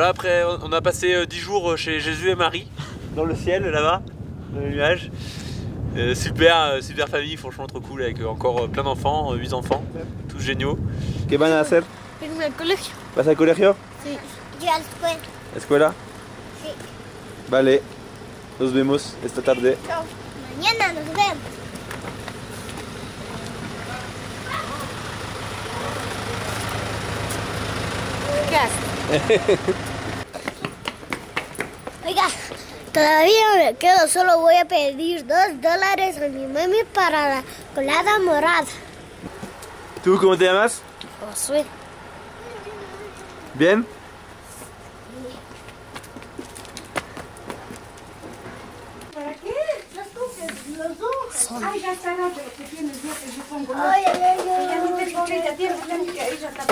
voilà, après on a passé 10 jours chez Jésus et Marie, dans le ciel là-bas, dans les nuages. Super famille, franchement trop cool, avec encore plein d'enfants, 8 enfants, tous géniaux. ¿Qué van a hacer? Vengo al colegio. ¿Vas al colegio? Sí. Yo a la escuela. ¿Escuela? Sí. Vale, nos vemos esta tarde. Chao. Mañana nos vemos. ¿Qué haces? Oiga, todavía me quedo, solo voy a pedir $2 a mi mami para la colada morada. ¿Tú cómo te llamas? Josué. ¿Bien? ¿Para qué? Las coges, los dos. Ay, ya está, no, pero que tienes ya que yo pongo. Ay, ay, ay, ay. Ya no te piché, ya tienes que ahí ya está.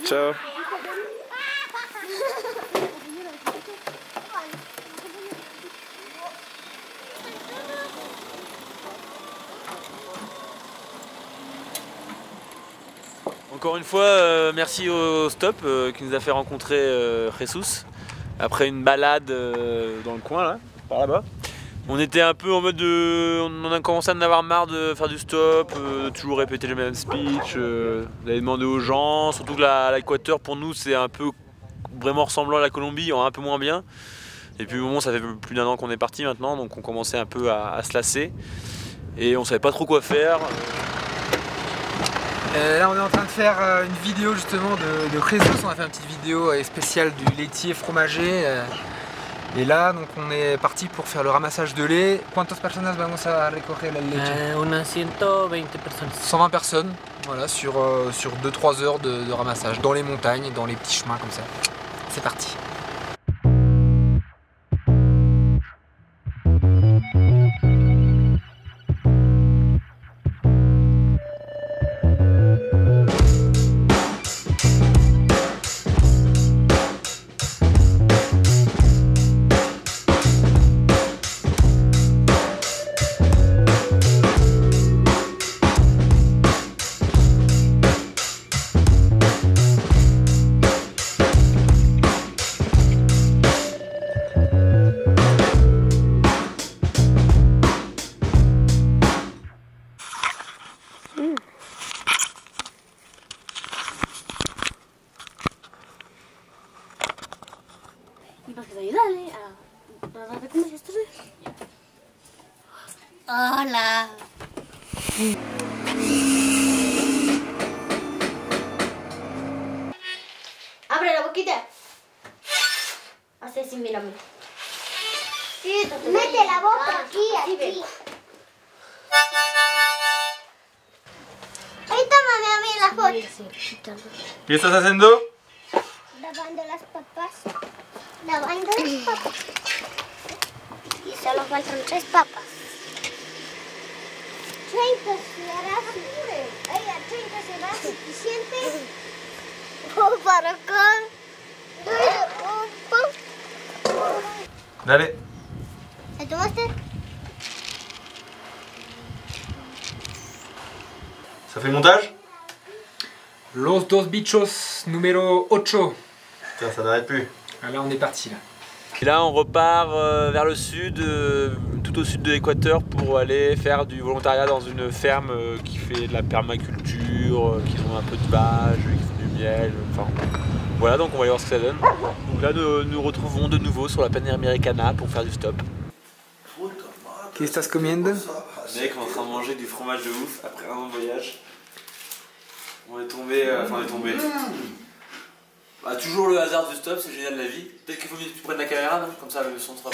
Chao. Encore une fois, merci au Stop qui nous a fait rencontrer Jesus après une balade dans le coin là, par là-bas. On était un peu en mode de... On a commencé à en avoir marre de faire du stop, de toujours répéter le même speech, d'aller demander aux gens, surtout que l'Équateur pour nous c'est un peu vraiment ressemblant à la Colombie, un peu moins bien. Et puis bon, ça fait plus d'1 an qu'on est parti maintenant, donc on commençait un peu à se lasser. Et on savait pas trop quoi faire. Là on est en train de faire une vidéo justement de Jesus, on a fait une petite vidéo spéciale du laitier fromager. Et là donc on est parti pour faire le ramassage de lait. ¿Cuántas personas vamos a recoger la leche? Unas 120 personas. 120 personnes, voilà, sur 2-3 heures de ramassage dans les montagnes, dans les petits chemins comme ça. C'est parti. Y para que te ayudarle a darte comer esto. Hola. Abre la boquita. Haz así, mírame. Mete la boca aquí. Ahí tómame a mí la foto. ¿Qué estás haciendo? Lavando las papas. Lavando las papas. Y solo faltan 3 papas. 30 será suficiente. 30 será suficiente. Para acá. Dale. ¿La tomaste? ¿Ça fait le montage? Los dos bichos numéro 8. Putain, ça n'arrête plus. Là on est parti là. Et là on repart vers le sud, tout au sud de l'Équateur pour aller faire du volontariat dans une ferme qui fait de la permaculture, qui ont un peu de vaches, qui font du miel, enfin voilà, donc on va aller voir ce que ça donne. Donc là nous retrouvons de nouveau sur la Panamericana pour faire du stop. ¿Qué estás comiendo? Mec, on est en train de manger du fromage de ouf après un an de voyage. On est tombé, Bah, toujours le hasard du stop, c'est génial la vie. Peut-être qu'il faut mieux que tu prennes la caméra, non? Comme ça le son sera.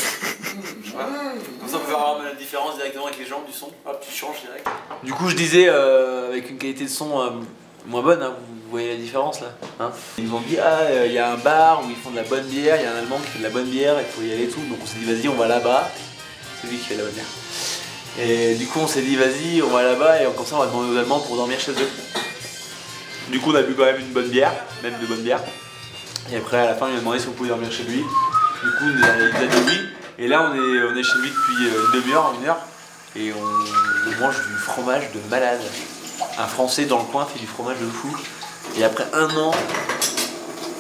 Voilà. Comme ça on peut voir la différence directement avec les gens du son. Hop, tu changes direct. Du coup, je disais, avec une qualité de son moins bonne, hein, vous voyez la différence là, hein. Ils nous ont dit, ah, il y a un bar où ils font de la bonne bière, il y a un Allemand qui fait de la bonne bière, il faut y aller et tout. Donc on s'est dit, vas-y, on va là-bas. C'est lui qui fait de la bonne bière. Et du coup, on s'est dit, vas-y, on va là-bas et comme ça, on va demander aux Allemands pour dormir chez eux. Du coup, on a bu quand même une bonne bière, même de bonne bière. Et après, à la fin, il m'a demandé si on pouvait dormir chez lui. Du coup, il nous a dit oui. Et là, on est chez lui depuis une demi-heure, 1 heure. Et on mange du fromage de malade. un Français dans le coin fait du fromage de fou. Et après un an...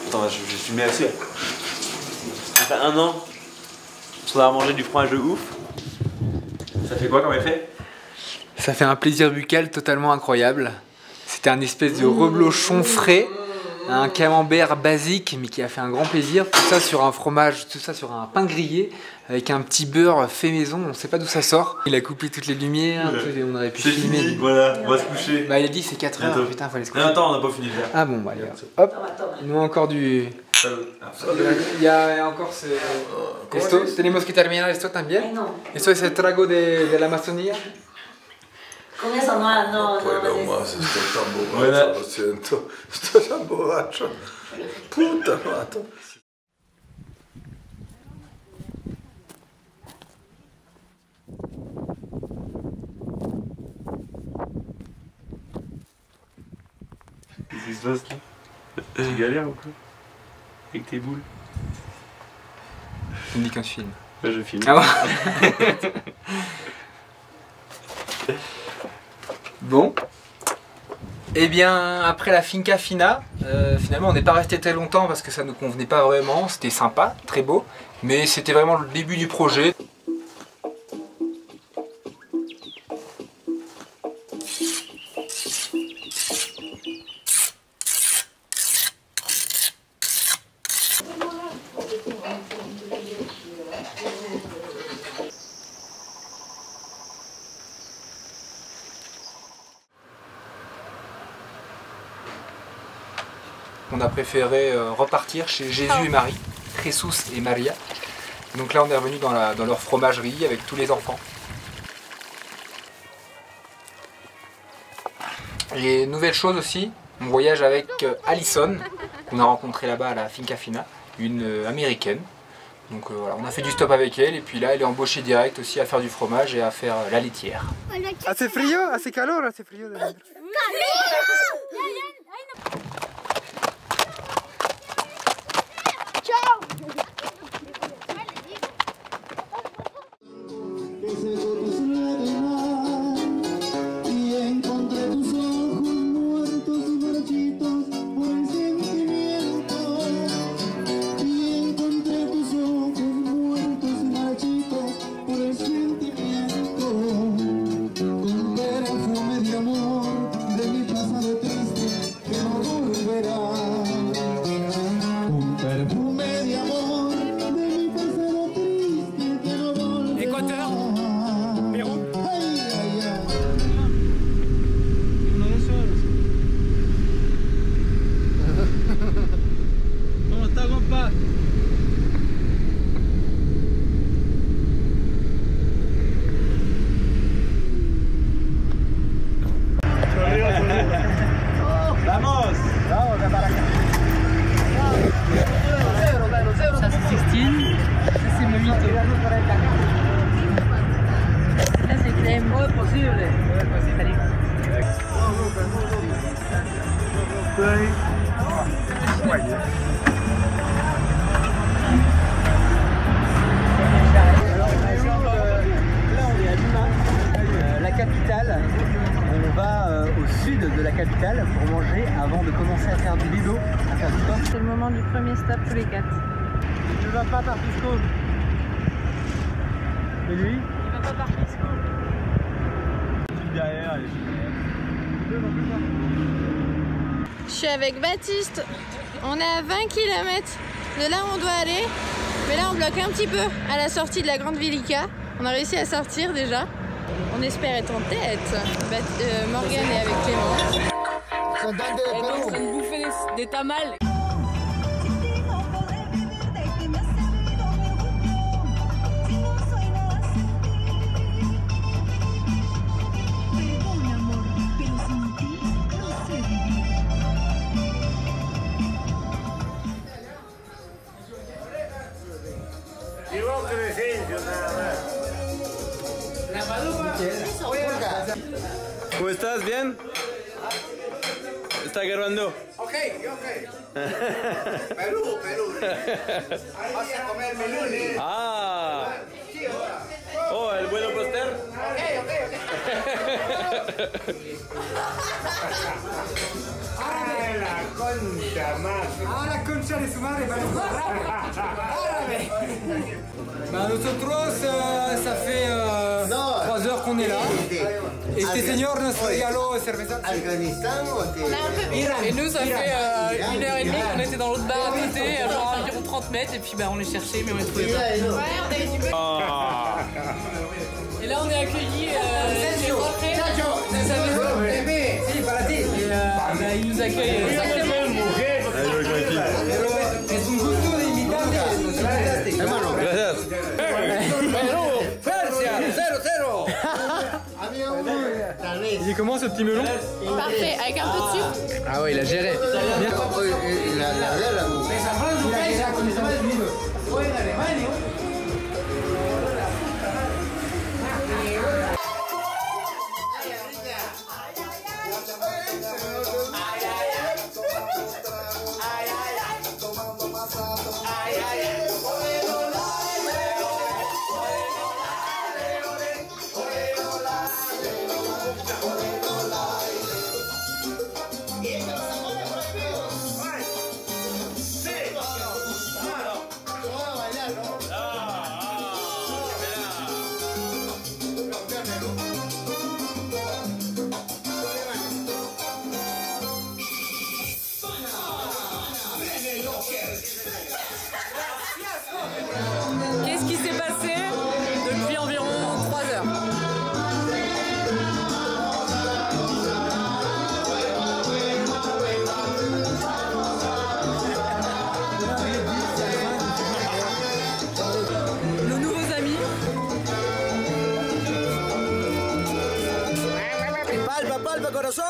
Attends, je mets assez. Après un an, on a mangé du fromage de ouf. Ça fait quoi comme effet? Ça fait un plaisir buccal totalement incroyable. C'était un espèce de reblochon frais, un camembert basique mais qui a fait un grand plaisir. Tout ça sur un fromage, tout ça sur un pain grillé avec un petit beurre fait maison. On sait pas d'où ça sort. Il a coupé toutes les lumières, on aurait pu filmer. Fini, voilà, on va se coucher. Bah il a dit c'est 4 heures, putain fallait se coucher. Non, attends, on n'a pas fini de faire. Ah bon, bah allez, hop. Il nous a encore du... Il y a encore ce... Esto, tenemos que terminar esto también. Esto es el trago de la Amazonía. Con eso no. Bueno, más estoy tan borracho, lo siento. Estoy tan borracho. Puta madre. Qu'est-ce qui se passe là? Tu galères ou quoi? Avec tes boules? Tu me dis quand je filme. Ouais, je filme. Ah ouais. Bon. Et bien après la Finca Fina, finalement on n'est pas resté très longtemps parce que ça ne nous convenait pas vraiment. C'était sympa, très beau, mais c'était vraiment le début du projet. On a préféré repartir chez Jésus et Marie, Jesus et Maria. Donc là on est revenu dans leur fromagerie avec tous les enfants. Et nouvelle chose aussi, on voyage avec Alison, qu'on a rencontrée là-bas à la Finca Fina, une américaine. Donc voilà, on a fait du stop avec elle et puis là elle est embauchée direct aussi à faire du fromage et à faire la laitière. Hace frío, hace calor, hace frío. La capitale, on va au sud de la capitale pour manger avant de commencer à faire du lido, à faire du sport. C'est le moment du premier stop tous les 4. Tu vas pas par Pisco. Et lui? Il va pas par Pisco. Derrière, elle est Je suis avec Baptiste. On est à 20 km de là où on doit aller. Mais là on bloque un petit peu à la sortie de la Grande Villica. On a réussi à sortir déjà. On espère être en tête. Morgane est avec Clément. Elle est en train de bouffer des tamales. ¿Cómo estás? ¿Bien? ¿Está grabando? Ok. Perú. Vas a comer mi lunes. Ah. Oh, el bueno poster. Ok. la concha madre. Ah, la concha de su madre, Bah, nosotros, ça fait 3 heures qu'on est là. Este señor nos regaló cerveza. Et nous, ça fait 1h30 qu'on était dans l'autre bar à côté, genre environ 30 mètres, et puis bah, on les cherchait, mais on les trouvait pas. Ouais, on a eu du Et là, on est accueillis chez Jorge, sa maison. Et il nous accueille sacrément. Es un gusto de invitarte. Hermano, gracias. Francia, 0-0. Il est comment ce petit melon? Parfait, avec un peu de sucre. Ah ouais, il a géré. Qu'est-ce qui s'est passé depuis environ 3 heures? Nos nouveos amis. Palpa, palpa, corazón.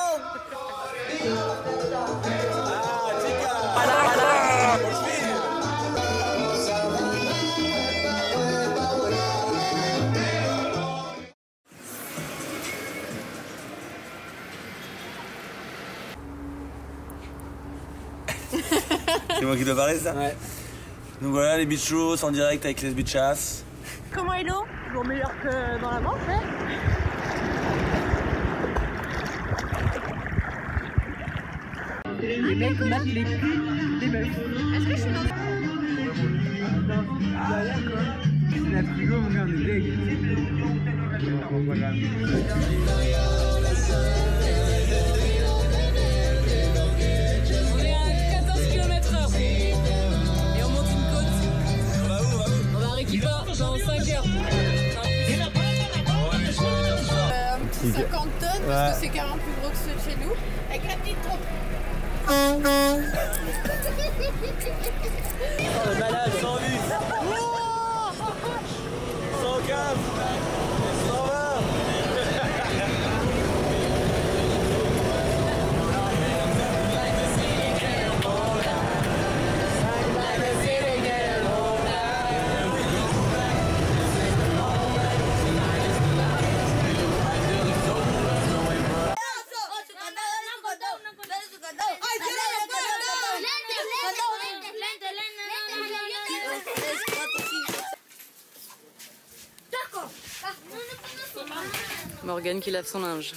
C'est moi qui dois parler ça? Ouais. Donc voilà les bichos en direct avec les bichas. Comment est l'eau? Toujours meilleur que dans la Manche, ouais. Les mecs matent les culs des meufs. Est-ce que je suis dans le... C'est la frigo, mon gars, on est deg. On est à 14 km/h. Et on monte une côte. On va à Arequipa dans 5 heures. Un petit 50 tonnes parce que c'est carrément plus gros que ceux de chez nous. Avec la petite trompe. Le malade, 108, 115, 120. Morgane qui lave son linge.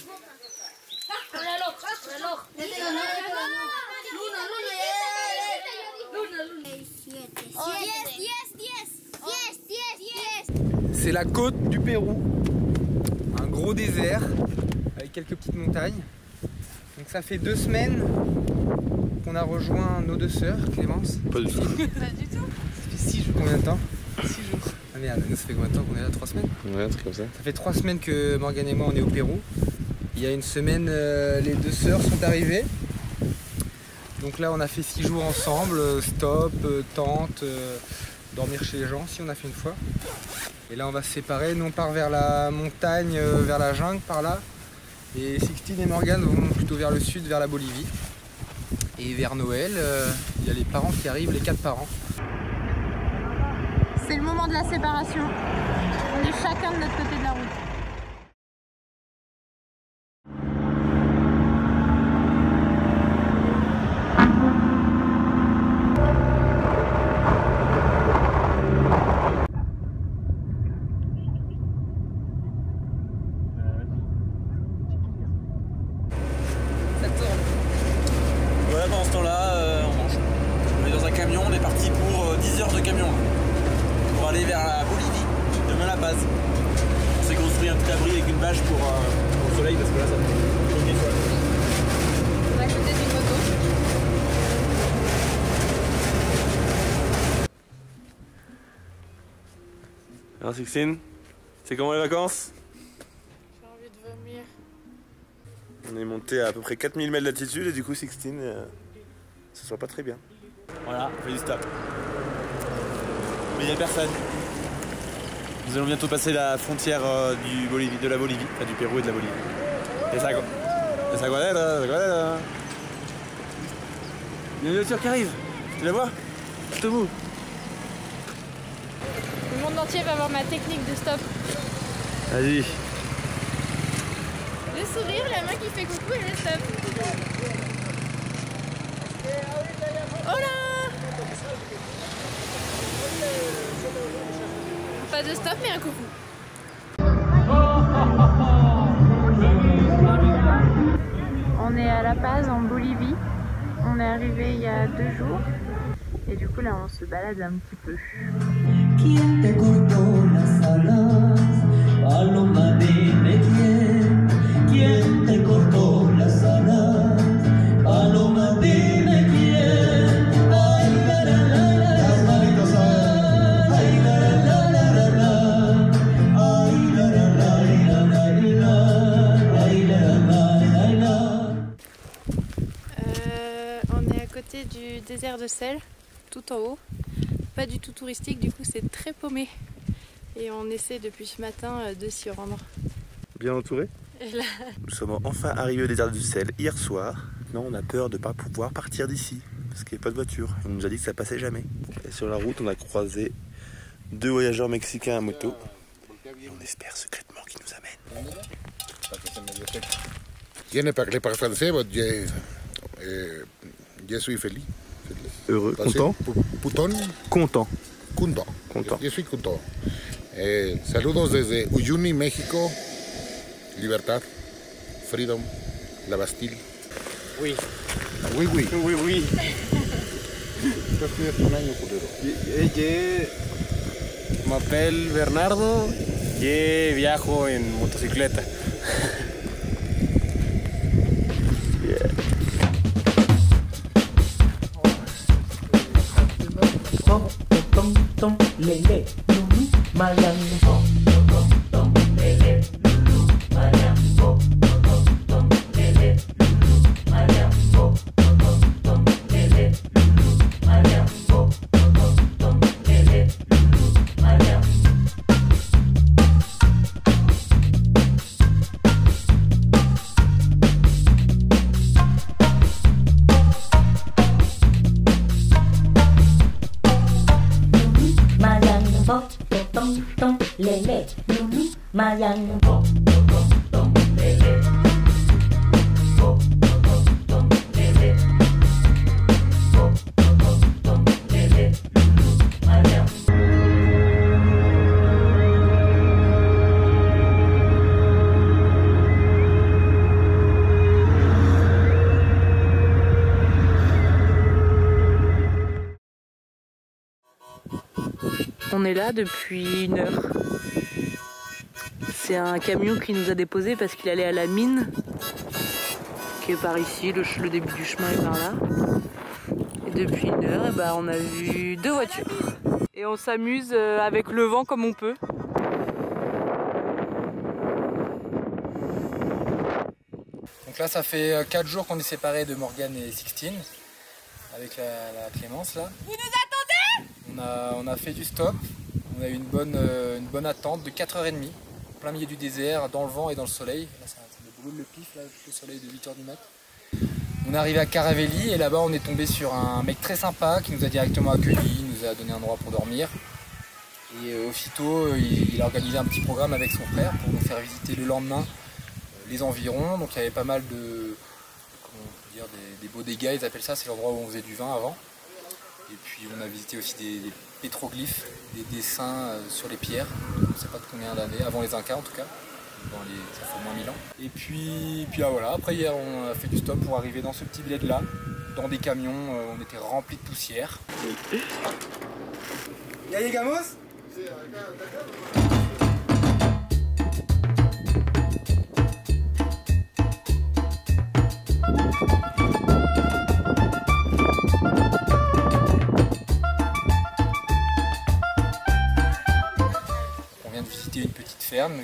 C'est la côte du Pérou. Un gros désert avec quelques petites montagnes. Donc ça fait 2 semaines qu'on a rejoint nos 2 sœurs, Clémence. Pas du tout. Pas du tout. Ça fait 6 jours. Combien de temps? 6 jours. Ah merde, nous ça fait combien de temps qu'on est là? 3 semaines? Ouais, un truc comme ça. Ça fait 3 semaines que Morgane et moi on est au Pérou. Il y a une semaine, les 2 sœurs sont arrivées. Donc là on a fait 6 jours ensemble, stop, tente, dormir chez les gens si on a fait une fois. Et là on va se séparer, nous on part vers la montagne, vers la jungle par là. Et Sixtine et Morgane vont plutôt vers le sud, vers la Bolivie. Et vers Noël, il y a les parents qui arrivent, les 4 parents. C'est le moment de la séparation. On est chacun de notre côté de la route. camion, on est parti pour 10 heures de camion là, pour aller vers la Bolivie, demain La Paz. On s'est construit un petit abri avec une bâche pour le soleil parce que là ça me fait une fois. On a acheté une moto. Alors Sixtine, c'est comment les vacances? J'ai envie de vomir. On est monté à peu près 4000 mètres d'altitude et du coup Sixtine, ce soit pas très bien. Voilà, on fait du stop. Mais il n'y a personne. Nous allons bientôt passer la frontière de la Bolivie, enfin du Pérou et de la Bolivie. Et ça quoi? Il y a une voiture qui arrive. Tu la vois? Je te mou. Le monde entier va voir ma technique de stop. Vas-y. Le sourire, la main qui fait coucou et le stop. Oh là! Pas de stop mais un coucou. On est à La Paz en Bolivie. On est arrivé il y a 2 jours. Et du coup là on se balade un petit peu. ¿Quién te cortó las alas? Paloma, dime quién. ¿Quién te cortó las alas? Paloma, dime quién. Ay, la la la la la. Ay, la la la la la. Ay, la la la la la. Ay, la la la la. On est à côté du désert de sel, tout en haut. Pas du tout touristique, du coup c'est très paumé. Et on essaie depuis ce matin de s'y rendre. Bien entouré? Là... Nous sommes enfin arrivés au désert du sel hier soir. Maintenant on a peur de ne pas pouvoir partir d'ici. Parce qu'il n'y a pas de voiture. On nous a dit que ça passait jamais. Et sur la route on a croisé 2 voyageurs mexicains à moto. Et on espère secrètement qu'ils nous amènent. Je ne parle pas français, mais je suis feliz. Heureux, content? Putón. Content. Content. Content. Yo soy content. Saludos desde Uyuni, México. Libertad, freedom, la Bastille. Oui. Oui, oui. Oui, oui. Yo un año, culero. Je m'appelle Bernardo. Je viajo en motocicleta. Tom, lele, lulu, malambo. Tom, lele, lulu, malambo. Tom, lele, lulu, malambo. Tom, lele, lulu, malambo. Tom, lele, lulu, malambo. Tom, lele, lulu, malambo. Tom, lele, tom, lele, tom, lele, lulu, malambo. On est là depuis 1 heure. C'est un camion qui nous a déposé parce qu'il allait à la mine, qui est par ici, le début du chemin est par là. Et depuis 1 heure, et bah, on a vu 2 voitures. Et on s'amuse avec le vent comme on peut. Donc là ça fait 4 jours qu'on est séparés de Morgane et Sixtine, avec la Clémence là. Vous nous attendez? On a fait du stop, on a eu une bonne attente de 4h30, en plein milieu du désert, dans le vent et dans le soleil. Là ça me brûle le pif, là, le soleil de 8h du mat. On est arrivé à Caravelli et là-bas on est tombé sur un mec très sympa qui nous a directement accueillis, il nous a donné un endroit pour dormir. Et aussitôt il a organisé un petit programme avec son frère pour nous faire visiter le lendemain les environs. Donc il y avait pas mal de, comment on peut dire, des bodegas, ils appellent ça, c'est l'endroit où on faisait du vin avant. Et puis on a visité aussi des pétroglyphes, des dessins sur les pierres, je ne sais pas de combien d'années, avant les Incas en tout cas, ça fait au moins 1000 ans. Et puis voilà, après hier on a fait du stop pour arriver dans ce petit bled là, dans des camions, on était remplis de poussière. ¿Ya llegamos? On vient de visiter une petite ferme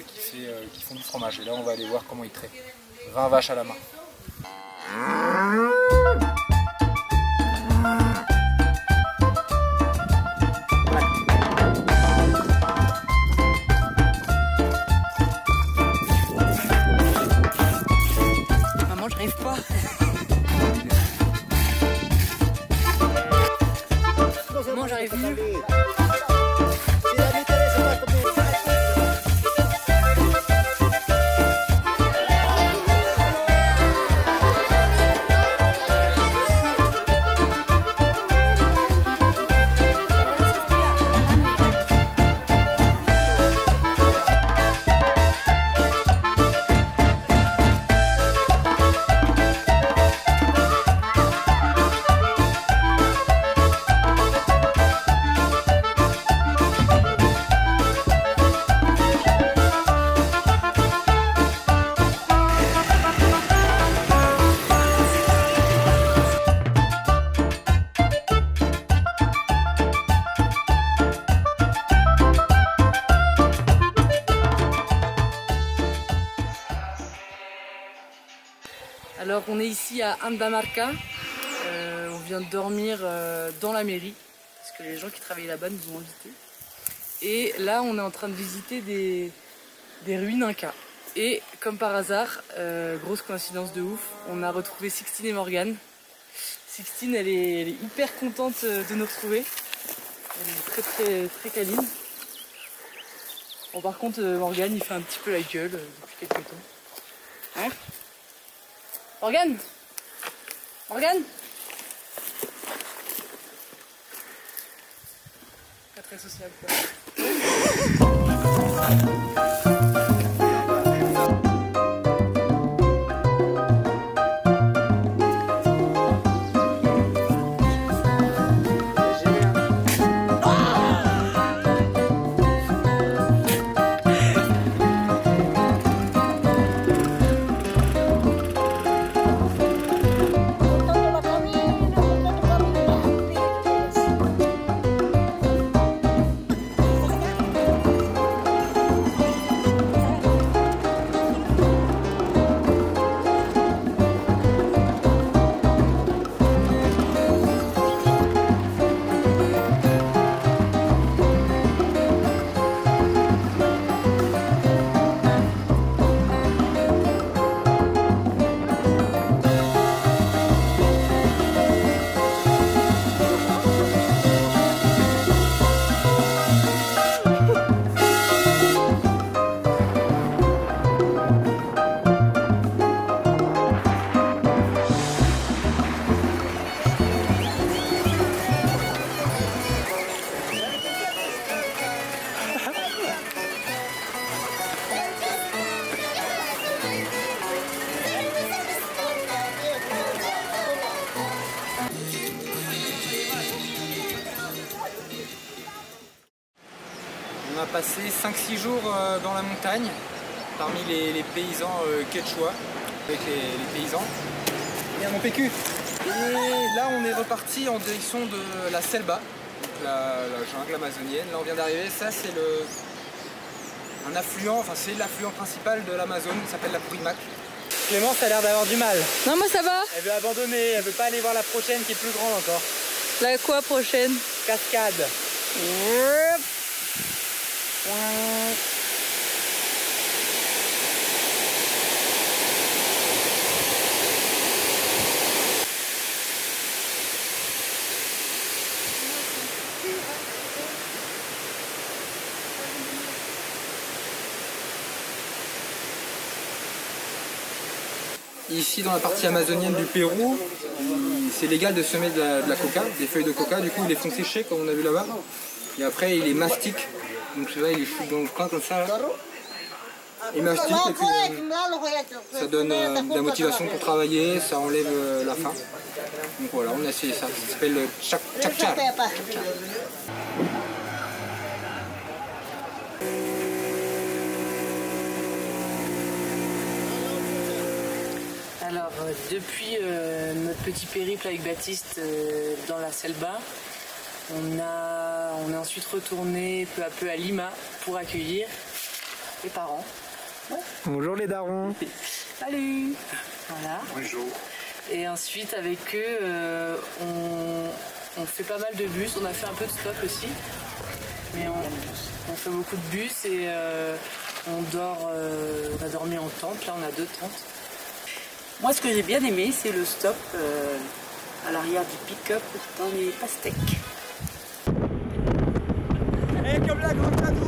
qui font du fromage et là on va aller voir comment ils traitent. 20 vaches à la main. Maman, j'arrive pas. Maman, j'arrive mieux. Alors on est ici à Andamarca, on vient de dormir dans la mairie, parce que les gens qui travaillaient là-bas nous ont invités. Et là on est en train de visiter des ruines Inca. Et comme par hasard, grosse coïncidence de ouf, on a retrouvé Sixtine et Morgane. Sixtine elle est hyper contente de nous retrouver, elle est très câline. Bon, par contre Morgane il fait un petit peu la gueule depuis quelques temps. Hein? Morgane? Morgane? Pas très sociable quoi. On a passé 5-6 jours dans la montagne, parmi les paysans quechua, avec les paysans. Et mon PQ. Et là on est reparti en direction de la Selva, la jungle amazonienne. Là on vient d'arriver, ça c'est un affluent, enfin c'est l'affluent principal de l'Amazone, qui s'appelle la Purimac. Clémence a l'air d'avoir du mal. Non, moi ça va. Elle veut abandonner, elle veut pas aller voir la prochaine qui est plus grande encore. La quoi prochaine? Cascade. Ici dans la partie amazonienne du Pérou, c'est légal de semer de la coca, des feuilles de coca, du coup ils les font sécher comme on a vu là-bas. Et après ils les mastiquent, donc là ils les foutent dans le coin comme ça. Là. Il mastique et puis ça donne de la motivation pour travailler, ça enlève la faim. Donc voilà, on a essayé ça. Ça s'appelle le chak-char. Alors, depuis notre petit périple avec Baptiste dans la Selva, on est ensuite retourné peu à peu à Lima pour accueillir les parents. Ouais. Bonjour les darons. Salut. Voilà. Bonjour. Et ensuite avec eux, on fait pas mal de bus. On a fait un peu de stop aussi, mais on fait beaucoup de bus et on a dormi en tente. Là, on a 2 tentes. Moi, ce que j'ai bien aimé, c'est le stop à l'arrière du pick-up dans les pastèques. Et comme la grande cadouille.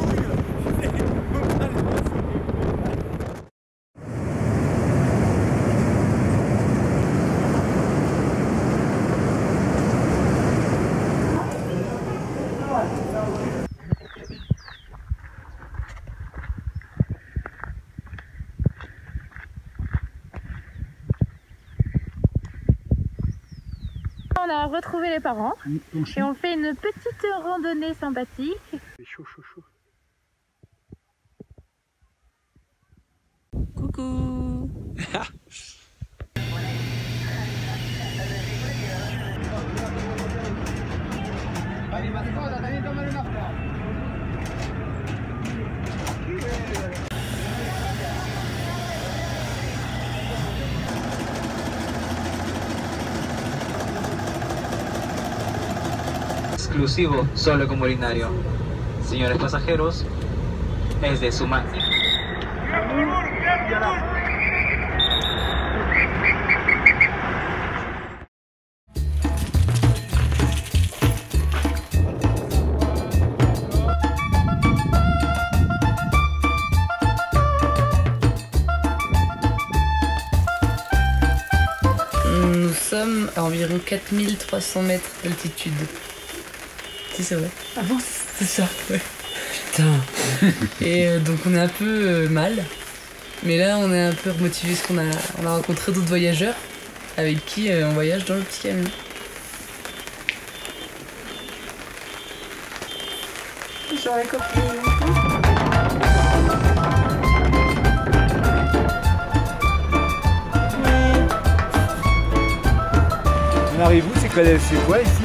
On a retrouvé les parents et on fait une petite randonnée sympathique. C'est chaud, chaud, chaud. Coucou. Exclusivo solo con Molinario. Señores pasajeros, es de su máquina. Nous sommes à environ 4300 mètres d'altitude. Si c'est vrai. Ah bon, C'est ça, ouais. Putain. Et donc on est un peu mal. Mais là on est un peu remotivé parce qu'on a rencontré d'autres voyageurs avec qui on voyage dans le petit camion. J'aurais compris. On arrive où? C'est quoi ici?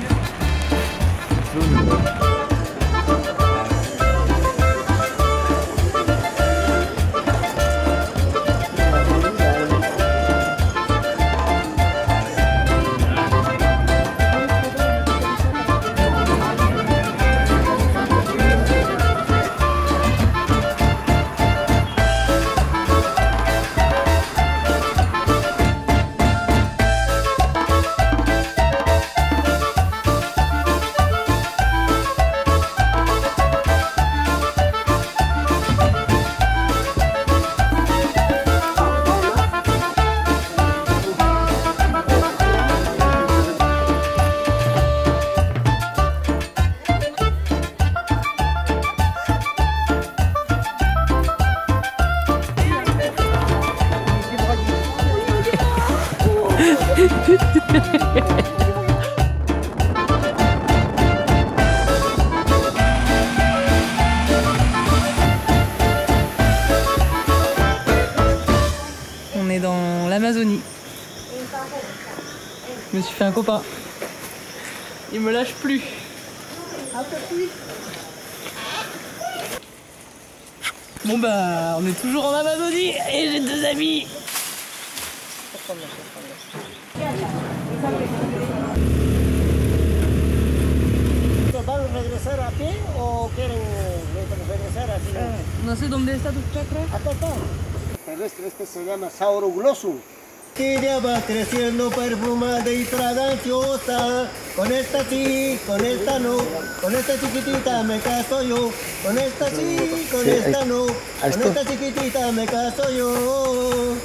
On est dans l'Amazonie. Je me suis fait un copain. Il me lâche plus. Bon bah on est toujours en Amazonie et j'ai 2 amis. ¿Van a regresar a pie o quieren regresar así? No sé dónde está tu chakra. Acá está. Este se llama Sauroglosum. Ella va creciendo perfumada y fraganciosa. Con esta sí, con esta no. Con esta chiquitita me caso yo. Con esta sí, con esta no. Con esta chiquitita me caso yo.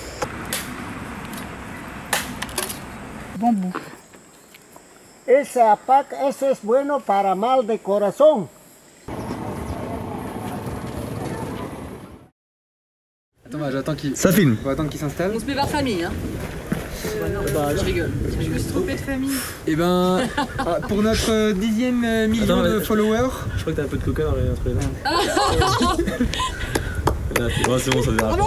Bambú. Ese es bueno para mal de corazón. Attends, j'attends qu'il... Ça filme. On va attendre qu'il s'installe. On se met vers famille, hein. Je rigole. Je me suis trompé de famille. Et ben, pour notre 10e million de followers. Je crois que t'as un peu de coca entre les dents. C'est bon, ça verra.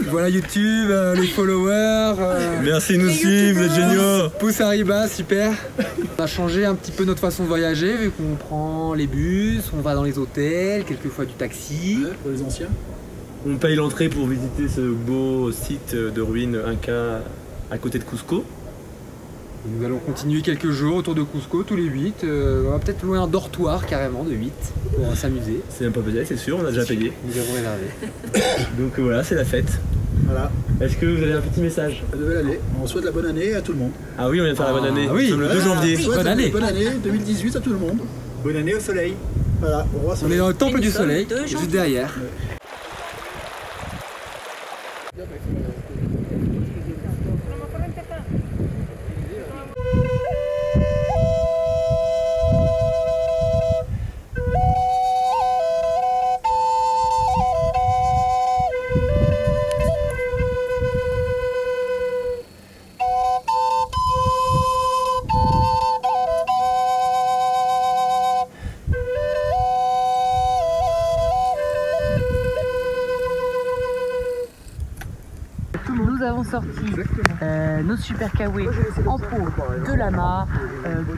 Voilà YouTube, les followers. Merci de nous suivre, vous êtes géniaux. Pouce arriba, super. On a changé un petit peu notre façon de voyager, vu qu'on prend les bus, on va dans les hôtels, quelquefois du taxi. Pour les anciens. On paye l'entrée pour visiter ce beau site de ruines Inca à côté de Cusco. Et nous allons continuer quelques jours autour de Cusco, tous les 8. On va peut-être louer un dortoir carrément de 8 pour s'amuser. C'est un peu peut-être, c'est sûr, on a déjà payé. Nous avons réservé. Donc voilà, c'est la fête. Voilà. Est-ce que vous avez un petit message? Nouvelle année. On souhaite la bonne année à tout le monde. Ah oui, on vient de faire la bonne année. Oui, le 2 janvier. Bonne année. Bonne année 2018 à tout le monde. Bonne année au soleil. Voilà, au revoir. On est dans le temple du soleil, juste derrière. Nous avons sorti nos super kawaii en peau de lama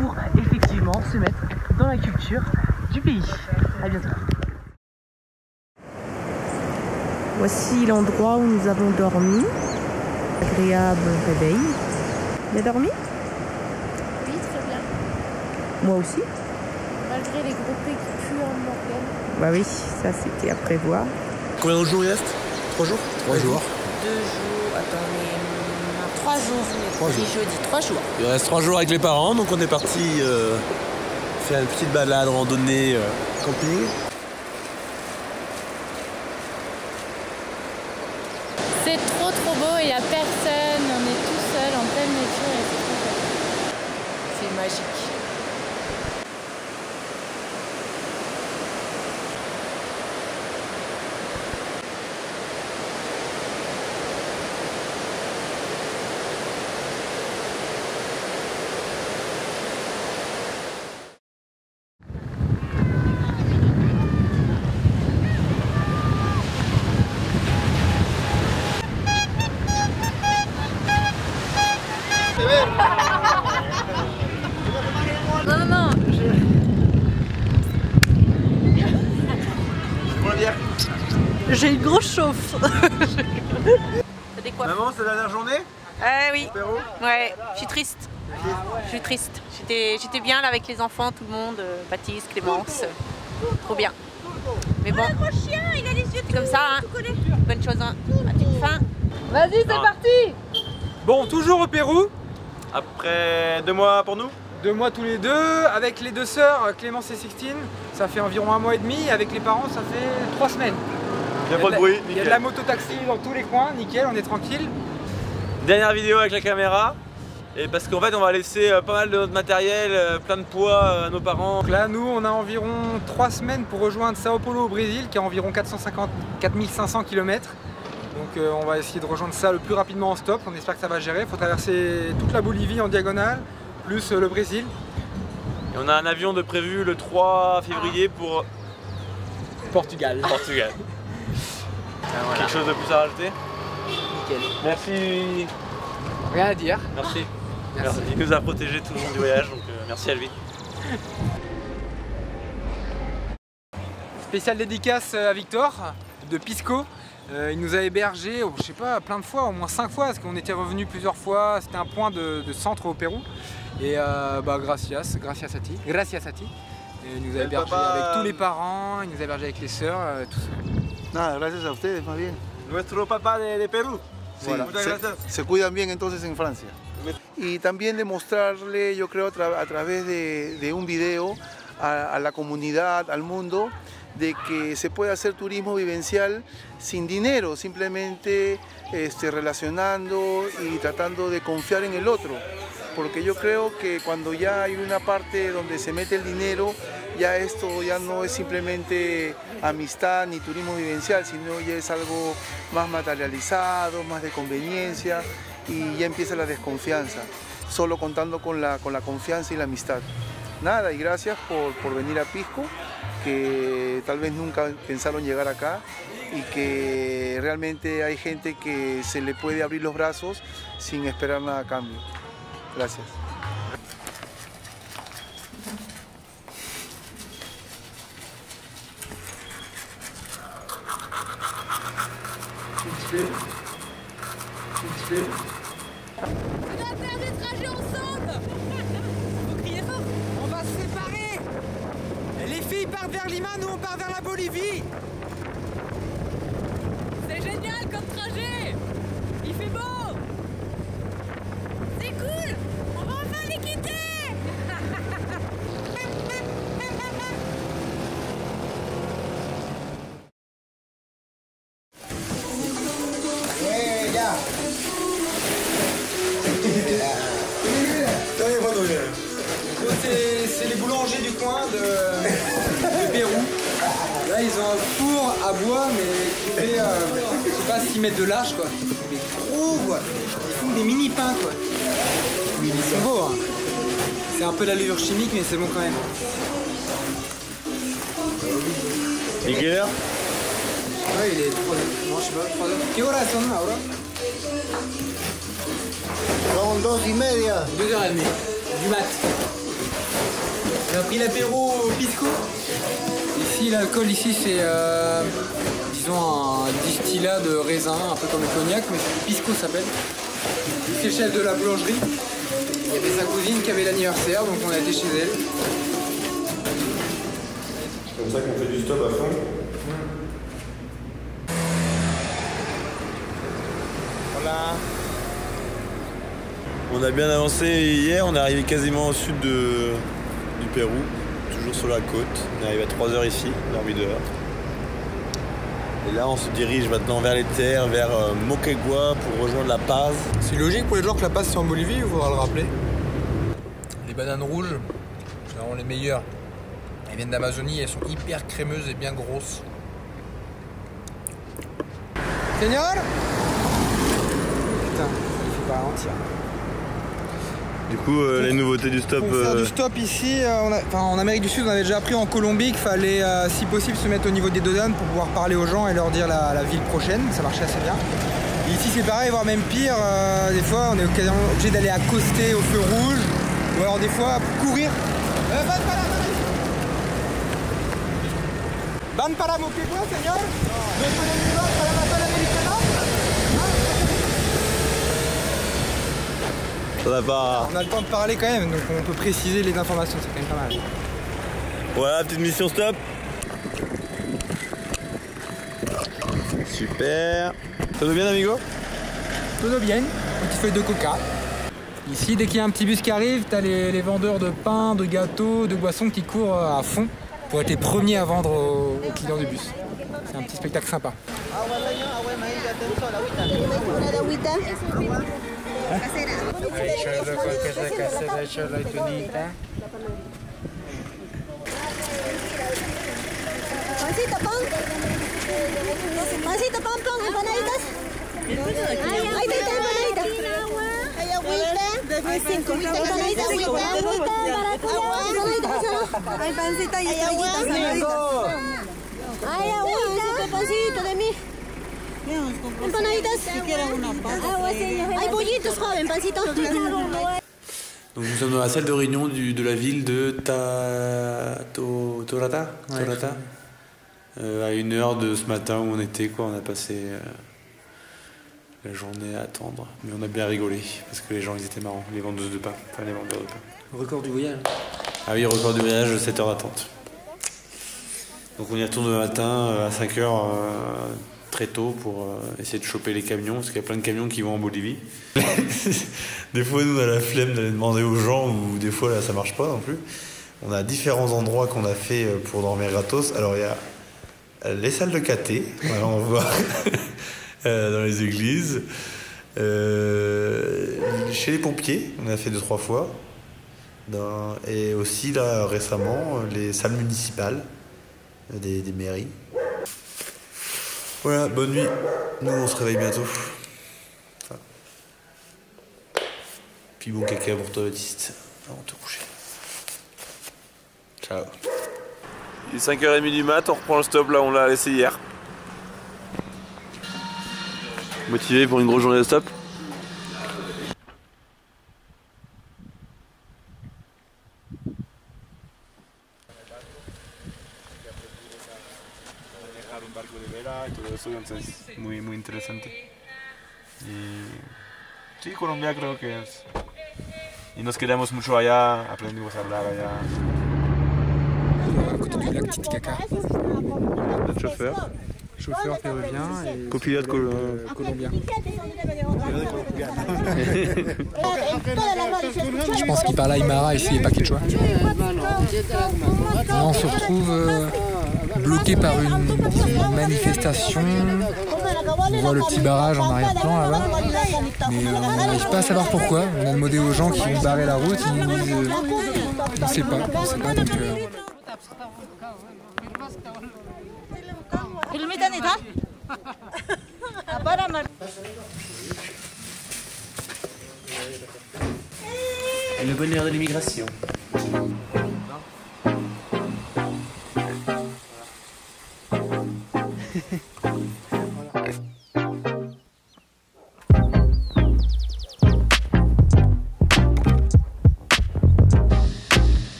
pour effectivement se mettre dans la culture du pays. À bientôt. Voici l'endroit où nous avons dormi. Agréable réveil. Bien dormi? Oui, très bien. Moi aussi. Malgré les gros pieds qui puent en Morgane. Bah oui, ça c'était à prévoir. Combien de jours il reste? 3 jours? 3 jours. 2 jours, attendez, 3 jours, jeudi, 3 jours. Il reste 3 jours avec les parents, donc on est parti faire une petite balade, randonnée, camping. C'est trop beau, il n'y a personne, on est tout seul en pleine nature et c'est trop beau. C'est magique. Non, j'ai une grosse chauffe. Maman, c'est la dernière journée? Oui. Ouais, je suis triste. Je suis triste. J'étais bien là avec les enfants, tout le monde, Baptiste, Clémence. Trop bien. Mais bon, c'est comme ça, hein. Bonne chose, hein. À toute fin. Vas-y, c'est parti. Bon, toujours au Pérou. Après 2 mois pour nous? 2 mois tous les deux. Avec les 2 sœurs, Clémence et Sixtine, ça fait environ 1 mois et demi. Avec les parents, ça fait 3 semaines. Il n'y a pas de bruit, nickel. Il y a de la moto-taxi dans tous les coins, nickel, on est tranquille. Dernière vidéo avec la caméra. Et parce qu'en fait on va laisser pas mal de notre matériel, plein de poids à nos parents. Donc là nous on a environ 3 semaines pour rejoindre Sao Paulo au Brésil qui a environ 4500 km. Donc on va essayer de rejoindre ça le plus rapidement en stop, on espère que ça va gérer. Il faut traverser toute la Bolivie en diagonale, plus le Brésil. Et on a un avion de prévu le 3 février pour Portugal. Voilà. Quelque chose de plus à rajouter? Nickel. Merci. Rien à dire. Merci. Il nous a protégé tout le long du voyage, donc merci à lui. Spéciale dédicace à Victor de Pisco. Il nous a hébergés, je sais pas, plein de fois, au moins 5 fois, parce qu'on était revenu plusieurs fois. C'était un point de centre au Pérou. Et gracias a ti. Et il nous a hébergés avec tous les parents, il nous a hébergés avec les sœurs, tout ça. Nada, gracias a ustedes más bien. Nuestro papá de Perú. Sí, se cuidan bien entonces en Francia. Y también demostrarle, yo creo, a través de un video a la comunidad, al mundo, de que se puede hacer turismo vivencial sin dinero, simplemente relacionando y tratando de confiar en el otro. porque yo creo que cuando ya hay una parte donde se mete el dinero, ya esto ya no es simplemente amistad ni turismo vivencial, sino ya es algo más materializado, más de conveniencia y ya empieza la desconfianza, solo contando con la confianza y la amistad. Nada, y gracias por venir a Pisco, que tal vez nunca pensaron llegar acá y que realmente hay gente que se le puede abrir los brazos sin esperar nada a cambio. Gracias. On va faire des trajets ensemble. Faut crier fort. On va se séparer. Les filles partent vers Lima, nous on part vers la Bolivie. C'est génial comme trajet. Il fait beau. C'est cool. On va enfin les quitter. C'est les boulangers du coin de Pérou. Là ils ont un four à bois mais qui fait, je sais pas s'ils mettent de l'âge quoi. Mais gros quoi. Ils font des mini pains quoi. Mais ils sont beaux hein. C'est un peu la levure chimique mais c'est bon quand même. Et quelle heure? Ouais il est 3h. Non je sais pas, 3h. Quelle heure sont ahora? Son 2:30. 2h30 du mat. On a pris l'apéro au Pisco. Ici, l'alcool ici c'est disons un distillat de raisin, un peu comme le cognac, mais Pisco s'appelle. C'est le chef de la boulangerie. Il y avait sa cousine qui avait l'anniversaire, donc on a été chez elle. C'est comme ça qu'on fait du stop à fond. Voilà. On a bien avancé hier, on est arrivé quasiment au sud du Pérou, toujours sur la côte. On est arrivé à 3h ici, vers 8h. Et là on se dirige maintenant vers les terres, vers Moquegua pour rejoindre La Paz. C'est logique pour les gens que La Paz c'est en Bolivie, il faudra le rappeler. Les bananes rouges, c'est vraiment les meilleures. Elles viennent d'Amazonie, elles sont hyper crémeuses et bien grosses. Seigneur ? Putain, il faut pas ralentir. Du coup, les nouveautés du stop. Pour faire du stop ici, en Amérique du Sud, on avait déjà appris en Colombie qu'il fallait, si possible, se mettre au niveau des dodanes pour pouvoir parler aux gens et leur dire la ville prochaine. Ça marchait assez bien. Et ici, c'est pareil, voire même pire. Des fois, on est obligé d'aller accoster au feu rouge ou alors des fois courir. Van para Moquegua, señor. Ça va pas. On a le temps de parler quand même, donc on peut préciser les informations, c'est quand même pas mal. Voilà, petite mission stop. Super. Tout va bien, amigo? Tout va bien. Petite feuille de coca. Ici, dès qu'il y a un petit bus qui arrive, t'as les vendeurs de pain, de gâteaux, de boissons qui courent à fond pour être les premiers à vendre aux clients du bus. C'est un petit spectacle sympa. Pancito, pan, empanaditas. Ahí está, empanadita. Hay agüita. Empanadita, agüita, maracuyá, hay pancita y estrellitas saladitas. Hay agüita, pancito de mí. Empanaditas. Hay pollitos, joven, pancito. Donc nous sommes dans la salle de réunion de la ville de Torata, à 1h de ce matin où on était, quoi. On a passé la journée à attendre, mais on a bien rigolé parce que les gens ils étaient marrants, les vendeuses de pain, enfin les vendeurs de pain. Record du voyage. Ah oui, record du voyage, 7 heures d'attente. Donc on y retourne le matin à 5h très tôt pour essayer de choper les camions, parce qu'il y a plein de camions qui vont en Bolivie. Des fois nous on a la flemme d'aller demander aux gens, ou des fois là ça marche pas non plus. On a différents endroits qu'on a fait pour dormir gratos. Alors il y a les salles de caté, voilà, on voit dans les églises. Chez les pompiers, on a fait 2-3 fois. Et aussi là récemment, les salles municipales des mairies. Voilà, bonne nuit. Nous on se réveille bientôt. Enfin. Puis bon caca pour toi Baptiste, avant de te coucher. Ciao. Il est 5h30 du mat, on reprend le stop là où on l'a laissé hier. Motivé pour une grosse journée de stop? Muy, muy interesante. Y sí, Colombia creo que es. Y nos quedamos mucho allá, aprendimos a hablar allá. À côté du lac Titicaca. Notre chauffeur. Chauffeur péruvien et Copilote colombien. Je pense qu'il parle aymara ici et pas quechua. Là, on se retrouve bloqué par une manifestation. On voit le petit barrage en arrière-plan là-bas. Mais on n'arrive pas à savoir pourquoi. On a demandé aux gens qui ont barré la route, ils nous disent on ne sait pas. Donc, Le bonheur de l'immigration.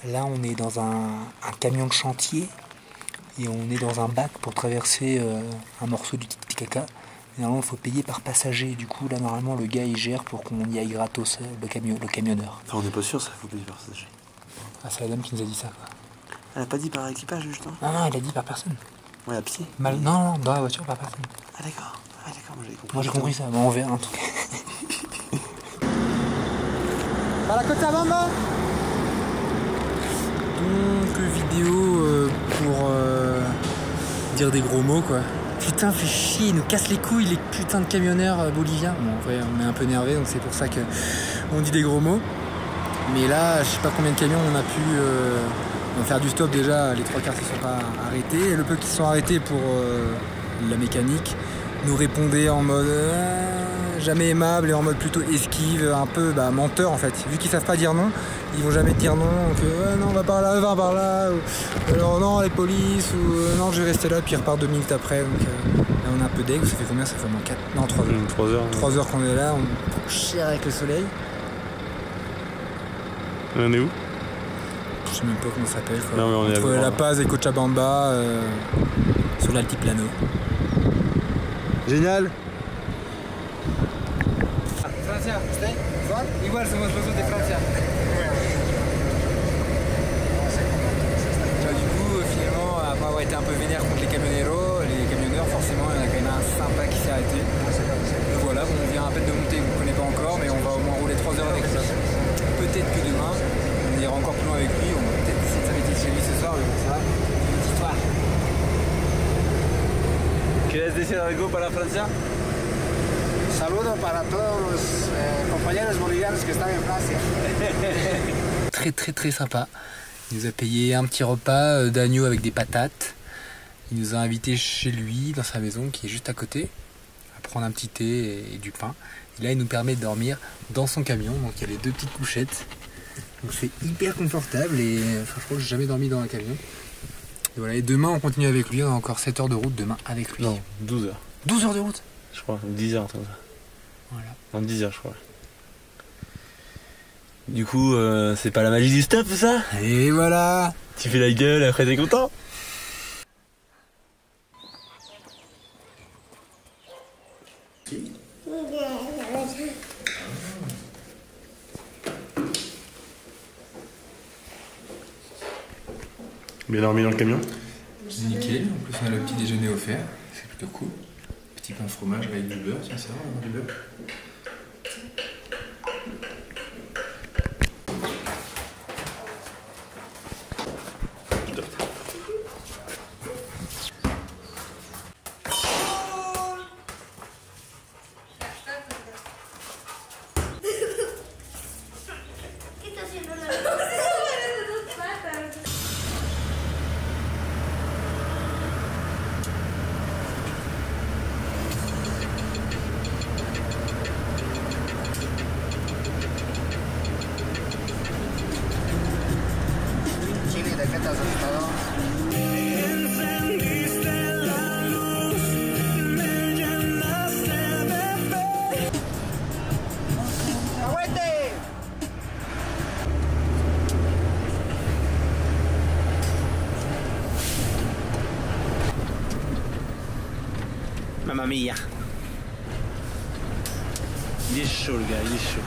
Là, on est dans un camion de chantier et on est dans un bac pour traverser un morceau du Titicaca. Normalement, il faut payer par passager. Du coup, là, normalement, le gars, il gère pour qu'on y aille gratos, le camionneur. Enfin, on n'est pas sûr, ça, il faut payer par passager. Ah, c'est la dame qui nous a dit ça, quoi. Elle a pas dit par équipage, justement? Non, elle a dit par personne. Ouais, à pied? Non, dans la voiture, par personne. Ah, d'accord, moi j'avais compris. Moi, j'ai compris ça. Bon, on verra un truc. Para Cochabamba. Donc vidéo pour dire des gros mots quoi. Putain fait chier, il nous casse les couilles les putains de camionneurs boliviens. Bon en vrai on est un peu énervé donc c'est pour ça que on dit des gros mots. Mais là je sais pas combien de camions on a pu faire du stop déjà, les 3 quarts ne se sont pas arrêtés. Et le peu qui se sont arrêtés pour la mécanique nous répondaient en mode jamais aimable et en mode plutôt esquive, un peu menteur en fait. Vu qu'ils savent pas dire non, ils vont jamais te dire non, donc non on va par là, va par là, ou alors non les polices, ou non je vais rester là, puis ils repartent 2 minutes après. Donc là on est un peu deg, ça fait combien? Ça fait au moins 4, non 3 heures. 3 heures. 3 heures qu'on est là, on chire avec le soleil. On est où? Je sais même pas comment ça s'appelle. On est entre La Paz et Cochabamba, sur l'altiplano. Génial. Francia, ¿está? Igual somos los de Francia. Du coup, finalement, après avoir été un peu vénère contre les camionneurs, forcément, il y en a quand même un sympa qui s'est arrêté. Donc voilà, bon, on vient à peine de monter, vous ne connaissez pas encore, mais on va au moins rouler 3 heures avec lui. Peut-être que demain, on ira encore plus loin avec lui, on va peut-être essayer de s'arrêter chez lui ce soir, mais bon, ça va. Petite histoire. ¿Quieres decir algo para Francia? Saludos para todos los compañeros bolivianos que están en Francia. Très sympa. Il nous a payé un petit repas d'agneau avec des patates. Il nous a invités chez lui, dans sa maison qui est juste à côté, à prendre un petit thé et du pain. Et là, il nous permet de dormir dans son camion. Donc il y a les 2 petites couchettes. Donc c'est hyper confortable et je crois que j'ai jamais dormi dans un camion. Et voilà, et demain on continue avec lui, on a encore 7 heures de route demain avec lui. Non, 12 heures. 12 heures de route? Je crois, 10 heures comme ça. Voilà. En 10 heures je crois. Du coup, c'est pas la magie du stop ça? Et voilà. Tu fais la gueule, après t'es content? Bien dormi dans le camion? Nickel, en plus on a le petit déjeuner offert, c'est plutôt cool. Petit pain fromage avec du beurre, tiens c'est vrai, on a du beurre. Mamma mia. Il est chaud le gars, il est chaud.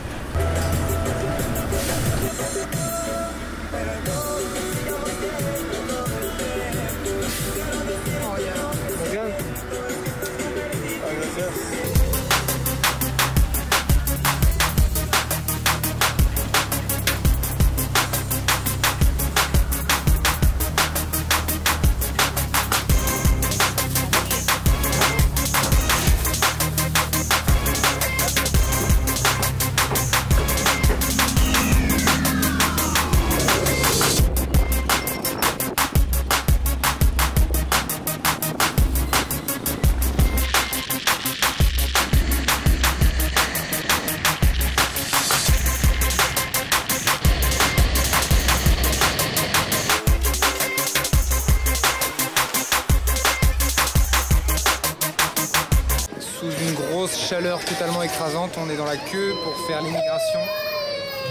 Chaleur totalement écrasante, on est dans la queue pour faire l'immigration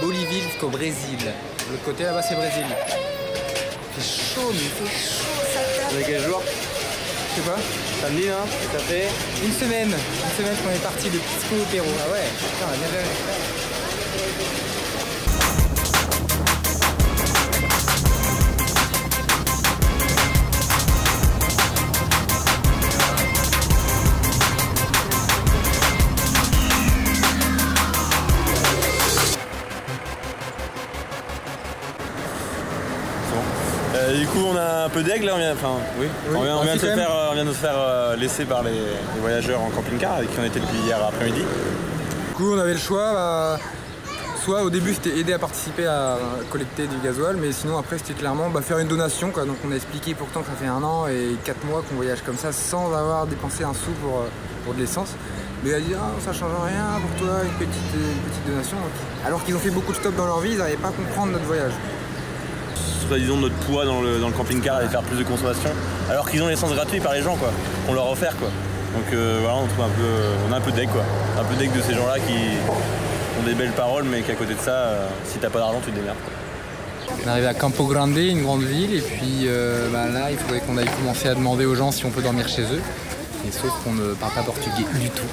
Bolivie jusqu'au Brésil. De l'autre côté là-bas c'est Brésil. Il fait chaud, mais il fait chaud ça tape. Vous avez quel jour? Je sais pas. Samedi hein? Ça fait une semaine qu'on est parti de Pisco au Pérou. Ah ouais, putain, on a bien fait. Du coup on a un peu d'aigle là, on vient de se faire laisser par les voyageurs en camping-car avec qui on était depuis hier après-midi. Du coup on avait le choix, soit au début c'était aider à participer à collecter du gasoil, mais sinon après c'était clairement faire une donation quoi. Donc on a expliqué pourtant que ça fait 1 an et 4 mois qu'on voyage comme ça sans avoir dépensé un sou pour de l'essence. Mais il a dit ça change rien pour toi, une petite donation. Alors qu'ils ont fait beaucoup de stops dans leur vie, ils n'arrivaient pas à comprendre notre voyage. Disons notre poids dans le camping-car allait faire plus de consommation alors qu'ils ont l'essence gratuite par les gens quoi, qu'on leur a offert quoi. Donc voilà, on a un peu deg quoi, un peu deg de ces gens là qui ont des belles paroles mais qu'à côté de ça, si t'as pas d'argent tu te démerdes quoi. On est arrivé à Campo Grande, une grande ville, et puis là il faudrait qu'on aille commencer à demander aux gens si on peut dormir chez eux, et sauf qu'on ne parle pas portugais du tout.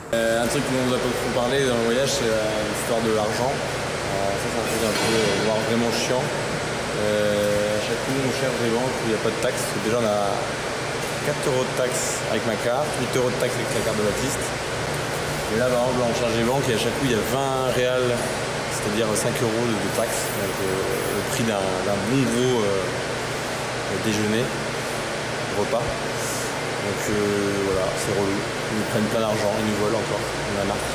Un truc dont on n'a pas trop parlé dans le voyage, c'est l'histoire de l'argent. Ça c'est un truc un peu voire vraiment chiant. À chaque coup on cherche des banques où il n'y a pas de taxes. Déjà on a 4 € de taxes avec ma carte, 8 € de taxes avec la carte de Baptiste. Et là par exemple on cherche des banques et à chaque coup il y a 20 réals, c'est-à-dire 5 € de taxes. Donc, le prix d'un bon gros déjeuner, repas. Donc voilà, c'est relou. Ils nous prennent plein d'argent, ils nous volent encore, on a marre.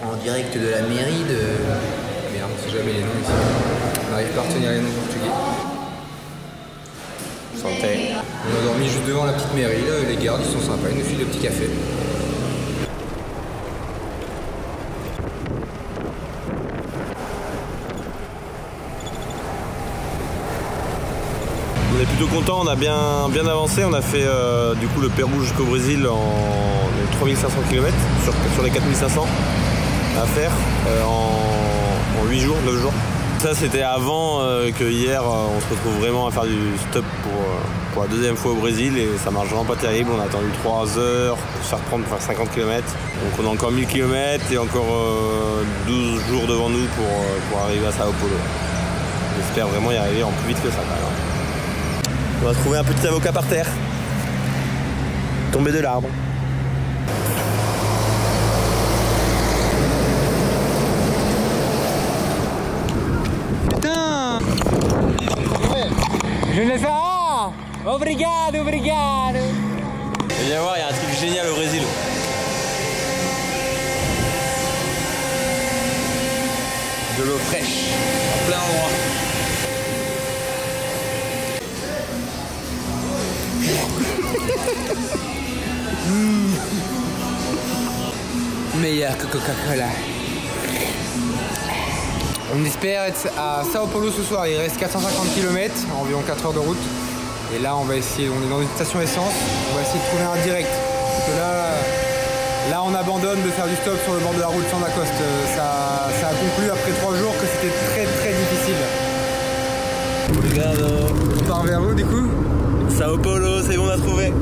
En direct de la mairie de... Merde, on sait jamais les noms ici. On n'arrive pas à retenir les noms portugais. Santé. On a dormi juste devant la petite mairie, là, les gardes ils sont sympas, ils nous filent le petit café. On est plutôt content, on a bien avancé, on a fait du coup le Pérou jusqu'au Brésil en 3500 km sur les 4500 à faire en 8 jours, 9 jours. ça c'était avant que hier on se retrouve vraiment à faire du stop pour la deuxième fois au Brésil et ça marche vraiment pas terrible. On a attendu 3 heures pour se faire prendre pour faire 50 km. Donc on a encore 1000 km et encore 12 jours devant nous pour arriver à Sao Paulo. J'espère vraiment y arriver en plus vite que ça. On va trouver un petit avocat par terre, tombé de l'arbre. Putain! Je ne sais pas! Obrigado, obrigado! Et viens voir, il y a un truc génial au Brésil. De l'eau fraîche, en plein endroit. Meilleur que Coca-Cola. On espère être à Sao Paulo ce soir, il reste 450 km, environ 4 heures de route. Et là on va essayer, on est dans une station essence, on va essayer de trouver un direct. Parce que là on abandonne de faire du stop sur le bord de la route sans Lacoste. Ça a conclu après 3 jours que c'était très difficile. Obrigado. On part vers où du coup? Sao Paulo, c'est bon, on a trouvé.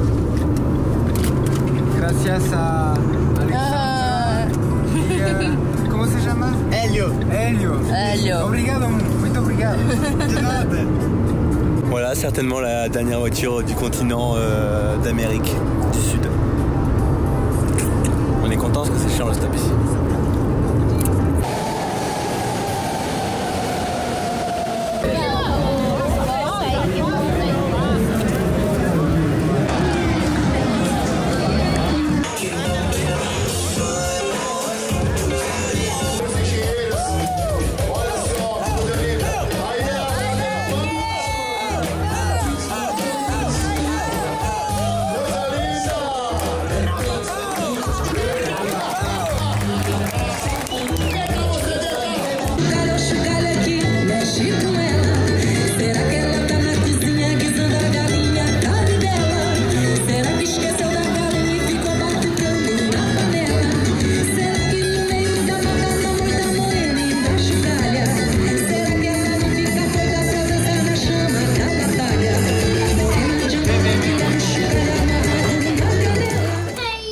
Gracias a Alexandre. Comment ça s'appelle? Helio. Obrigado, muito obrigado. De nada. Voilà, certainement la dernière voiture du continent d'Amérique du Sud. On est content parce que c'est chiant le stop ici.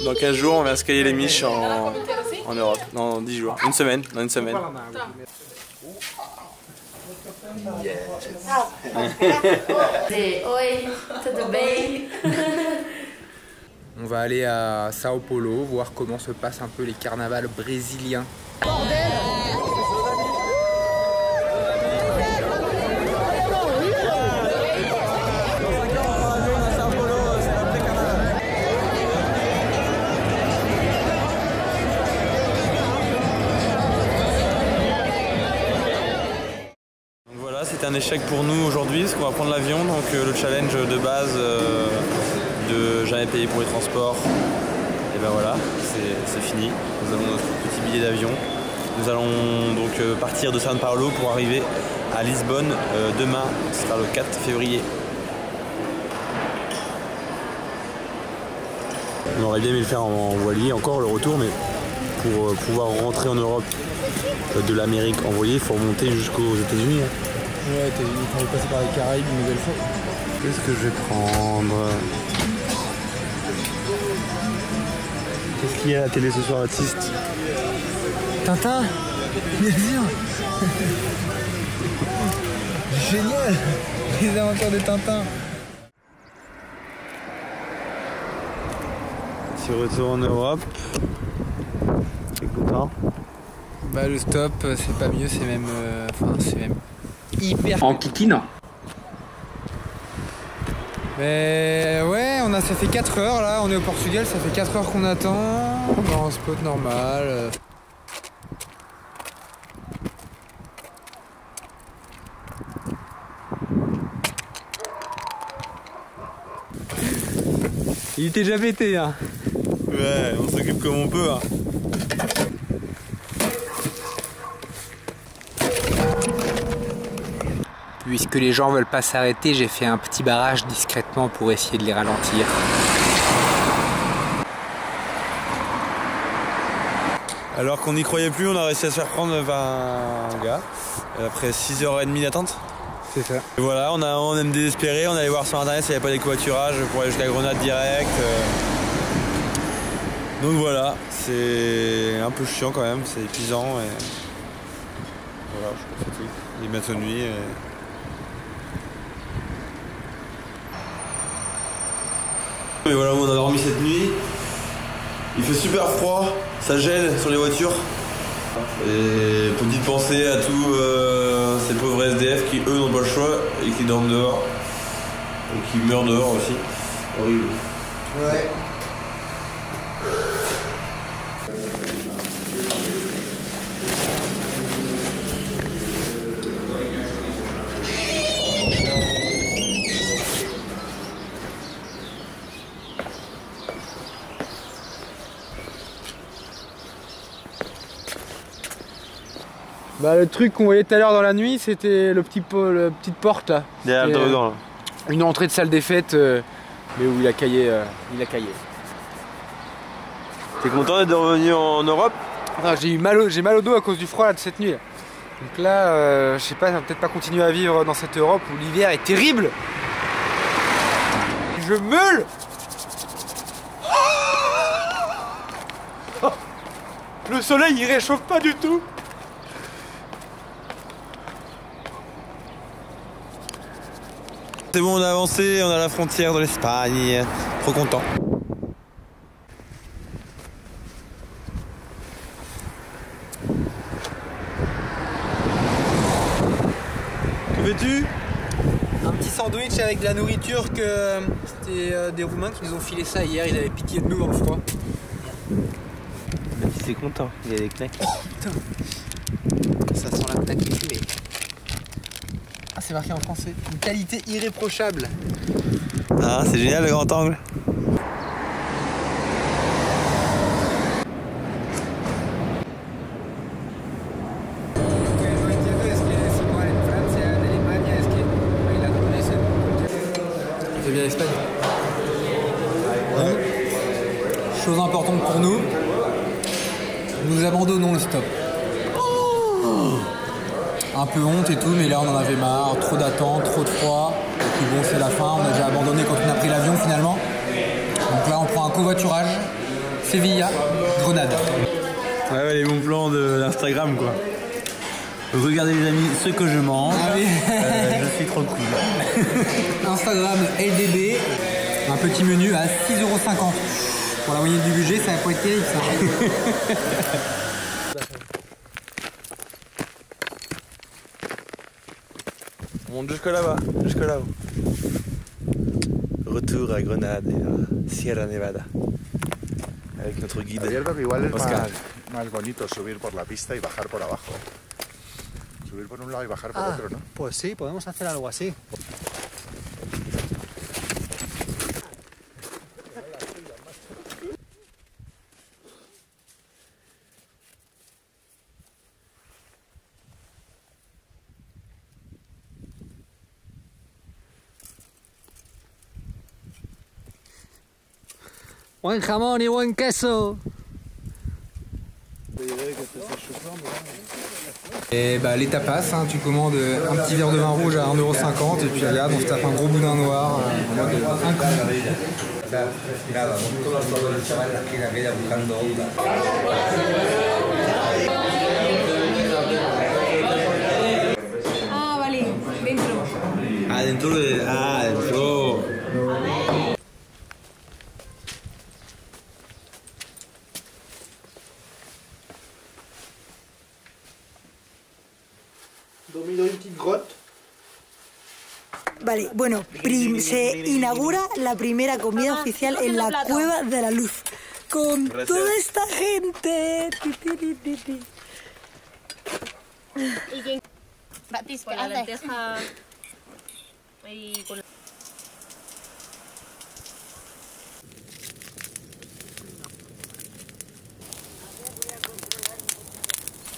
Dans 15 jours, on va skier les Miches en Europe. Dans 10 jours. Une semaine. Dans une semaine. Oi, tudo bem? On va aller à Sao Paulo, voir comment se passent un peu les carnavals brésiliens. C'est un échec pour nous aujourd'hui parce qu'on va prendre l'avion, donc le challenge de base de jamais payer pour les transports, et ben voilà, c'est fini. Nous avons notre petit billet d'avion. Nous allons donc partir de Sao Paulo pour arriver à Lisbonne demain, ce sera le 4 février. On aurait bien aimé le faire en voilier encore le retour, mais pour pouvoir rentrer en Europe de l'Amérique en voilier, il faut remonter jusqu'aux États-Unis. Ouais, il faut passer par les Caraïbes une nouvelle fois. Qu'est-ce que je vais prendre? Qu'est-ce qu'il y a à la télé ce soir, Baptiste? Tintin. Bien sûr. Génial. Les aventures de Tintin. Si retour en Europe, t'es content? Bah le stop, c'est pas mieux, c'est même... c'est même... hyper en kikinant. Mais ouais, ça fait 4 heures là, on est au Portugal, ça fait 4 heures qu'on attend, dans un spot normal. Il était déjà pété hein. Ouais, on s'occupe comme on peut hein. Puisque les gens veulent pas s'arrêter, j'ai fait un petit barrage discrètement pour essayer de les ralentir. Alors qu'on n'y croyait plus, on a réussi à se faire prendre par un gars après 6h30 d'attente. C'est ça. Et voilà, on est désespéré, on allait voir sur internet s'il n'y avait pas des covoiturages pour aller jusqu'à Grenade direct. Donc voilà, c'est un peu chiant quand même, c'est épuisant. Et... voilà, je crois que c'est tout. Il est bientôt nuit. Et voilà, on a dormi cette nuit. Il fait super froid, ça gèle sur les voitures. Et petite pensée à tous ces pauvres SDF qui eux n'ont pas le choix et qui dorment dehors. Et qui meurent dehors aussi. Horrible. Ouais. Bah, le truc qu'on voyait tout à l'heure dans la nuit, c'était le petite porte là. Derrière le toboggan là. Une entrée de salle des fêtes, mais où il a caillé. T'es content d'être revenu en Europe? J'ai mal au dos à cause du froid là, de cette nuit. Là. Donc là, je sais pas, ça va peut-être pas continuer à vivre dans cette Europe où l'hiver est terrible. Je meule. Le soleil il réchauffe pas du tout. C'est bon, on a avancé, on a la frontière de l'Espagne. Trop content. Que veux-tu? Un petit sandwich avec de la nourriture que c'était des Roumains qui nous ont filé ça hier, ils avaient pitié de nous dans le froid. C'est content, il y a des knacks. Oh putain, ça sent la knack fumée. Ah, c'est marqué en français. Une qualité irréprochable. Ah, c'est génial le grand angle. C'est bien l'Espagne. Chose importante pour nous, nous abandonnons le stop. Un peu honte et tout, mais là on en avait marre, trop d'attente, trop de froid. Et puis bon, c'est la fin, on a déjà abandonné quand on a pris l'avion finalement. Donc là on prend un covoiturage, Sevilla, Grenade. Ouais, les bons plans de l'Instagram quoi. Regardez les amis, ce que je mange, ah oui. Je suis trop cool. Instagram LDB, un petit menu à 6,50 €. Pour la moyenne du budget, ça va pas être terrible ça. On monte jusque là-bas, jusque là-haut. Retour à Grenade et à Sierra Nevada. Avec notre guide. Abierto que igual es Oscar. más bonito subir por la pista y bajar por abajo. Subir por un lado y bajar por otro, ¿no? Pues sí, podemos hacer algo así. Buen jamón y buen queso. Et bah les tapas, hein, tu commandes un petit verre de vin rouge à 1,50 € et puis regarde, on se tape un gros boudin noir en mode incroyable. Ah, vale, dentro. Adentro de... Ah, adentro. Dormi dans une petite grotte. Vale, bueno, se inaugura la primera comida oficial en la Cueva de la Luz. Con toda esta gente. Batis, ¿qué haces? Lenteja y con...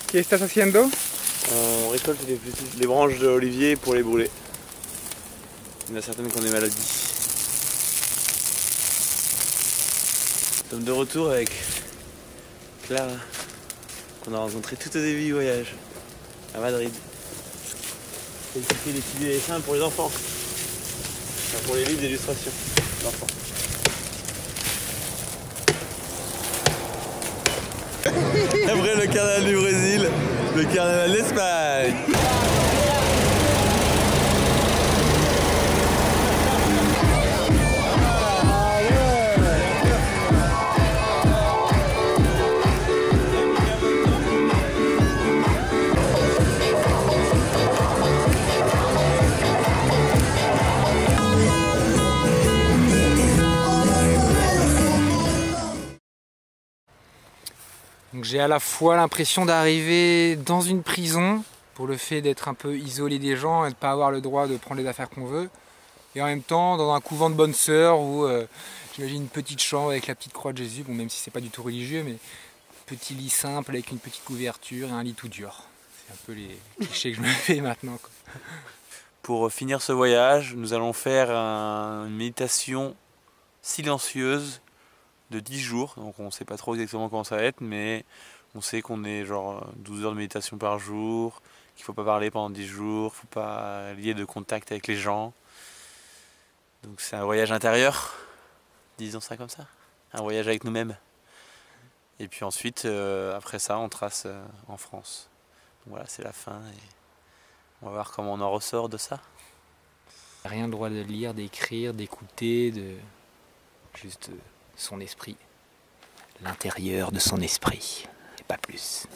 ¿Qué estás haciendo? On récolte les branches d'olivier pour les brûler. Il y en a certaines qui ont des maladies. Nous sommes de retour avec Clara qu'on a rencontré tout au début du voyage, à Madrid. Et qui fait des petits dessins pour les enfants. Enfin, pour les livres d'illustration d'enfants. Après le carnaval du Brésil, le carnaval d'Espagne. Donc j'ai à la fois l'impression d'arriver dans une prison pour le fait d'être un peu isolé des gens et de ne pas avoir le droit de prendre les affaires qu'on veut. Et en même temps dans un couvent de bonnes sœurs où j'imagine une petite chambre avec la petite croix de Jésus, bon même si c'est pas du tout religieux, mais petit lit simple avec une petite couverture et un lit tout dur. C'est un peu les clichés que je me fais maintenant, quoi. Pour finir ce voyage, nous allons faire une méditation silencieuse de 10 jours, donc on ne sait pas trop exactement comment ça va être, mais on sait qu'on est genre 12 heures de méditation par jour, qu'il ne faut pas parler pendant 10 jours, il ne faut pas lier de contact avec les gens. Donc c'est un voyage intérieur, disons ça comme ça, un voyage avec nous-mêmes. Et puis ensuite, après ça, on trace en France. Donc voilà, c'est la fin et on va voir comment on en ressort de ça. Rien le droit de lire, d'écrire, d'écouter, de juste son esprit, l'intérieur de son esprit, et pas plus.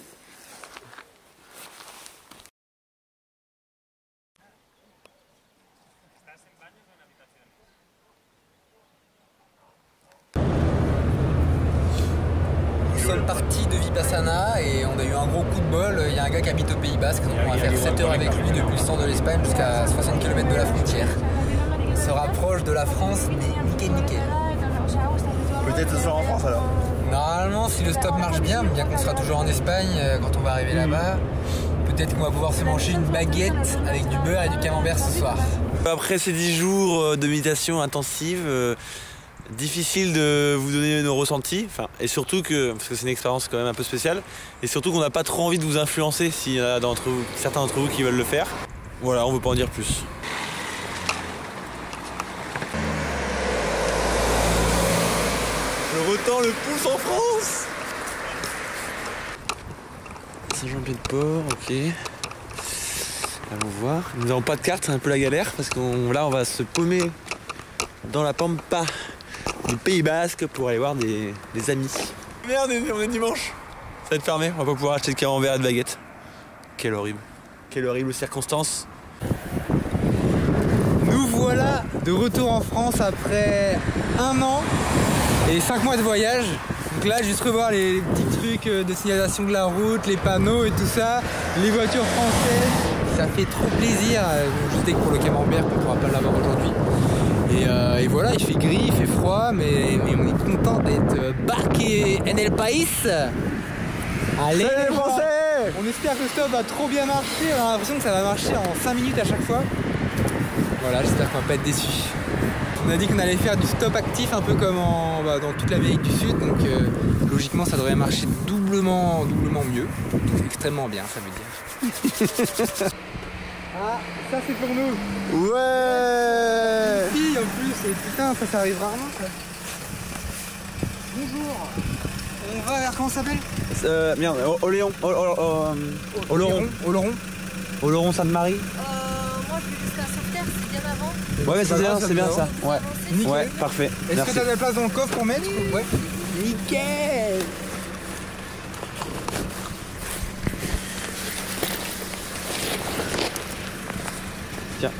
Nous sommes partis de Vipassana et on a eu un gros coup de bol. Il y a un gars qui habite au Pays Basque, donc on va faire 7 heures avec lui depuis le centre de l'Espagne jusqu'à 60 km de la frontière. On se rapproche de la France, mais nickel. Peut-être ce soir en France alors. Normalement, si le stop marche bien qu'on sera toujours en Espagne quand on va arriver là-bas, peut-être qu'on va pouvoir se manger une baguette avec du beurre et du camembert ce soir. Après ces 10 jours de méditation intensive, difficile de vous donner nos ressentis, et surtout parce que c'est une expérience quand même un peu spéciale, et surtout qu'on n'a pas trop envie de vous influencer s'il y en a certains d'entre vous qui veulent le faire. Voilà, on ne veut pas en dire plus. Je retends le pouce en France. Saint-Jean-Pied-de-Port, ok. Allons voir. Nous n'avons pas de carte, c'est un peu la galère parce que là on va se paumer dans la pampa du Pays Basque pour aller voir des amis. Merde, on est dimanche. Ça va être fermé, on va pas pouvoir acheter de camembert et de baguette. Quelle horrible circonstance. Nous voilà de retour en France après 1 an et 5 mois de voyage. Donc là, juste revoir les petits trucs de signalisation de la route, les panneaux et tout ça, les voitures françaises, ça fait trop plaisir. Je sais que pour le camembert, qu'on ne pourra pas l'avoir aujourd'hui. Et voilà, il fait gris, il fait froid, mais on est content d'être back en el país. Allez les Français! On espère que le stop va trop bien marcher, on a l'impression que ça va marcher en 5 minutes à chaque fois. Voilà, j'espère qu'on va pas être déçus. On a dit qu'on allait faire du stop actif un peu comme dans toute l'Amérique du Sud, donc logiquement ça devrait marcher doublement mieux. Donc extrêmement bien, ça veut dire. Ah, ça c'est pour nous. Ouais. Fille en plus, et putain, ça arrive rarement ça. Bonjour. On va vers comment ça s'appelle Merde, Oléon. Oloron Sainte-Marie. Moi je vais jusqu'à Sauveterre, c'est bien avant. Ouais, c'est bien ça. Ouais. Nickel. Ouais, parfait. Est-ce que t'as de la place dans le coffre pour mettre? Ouais. Nickel. Tiens.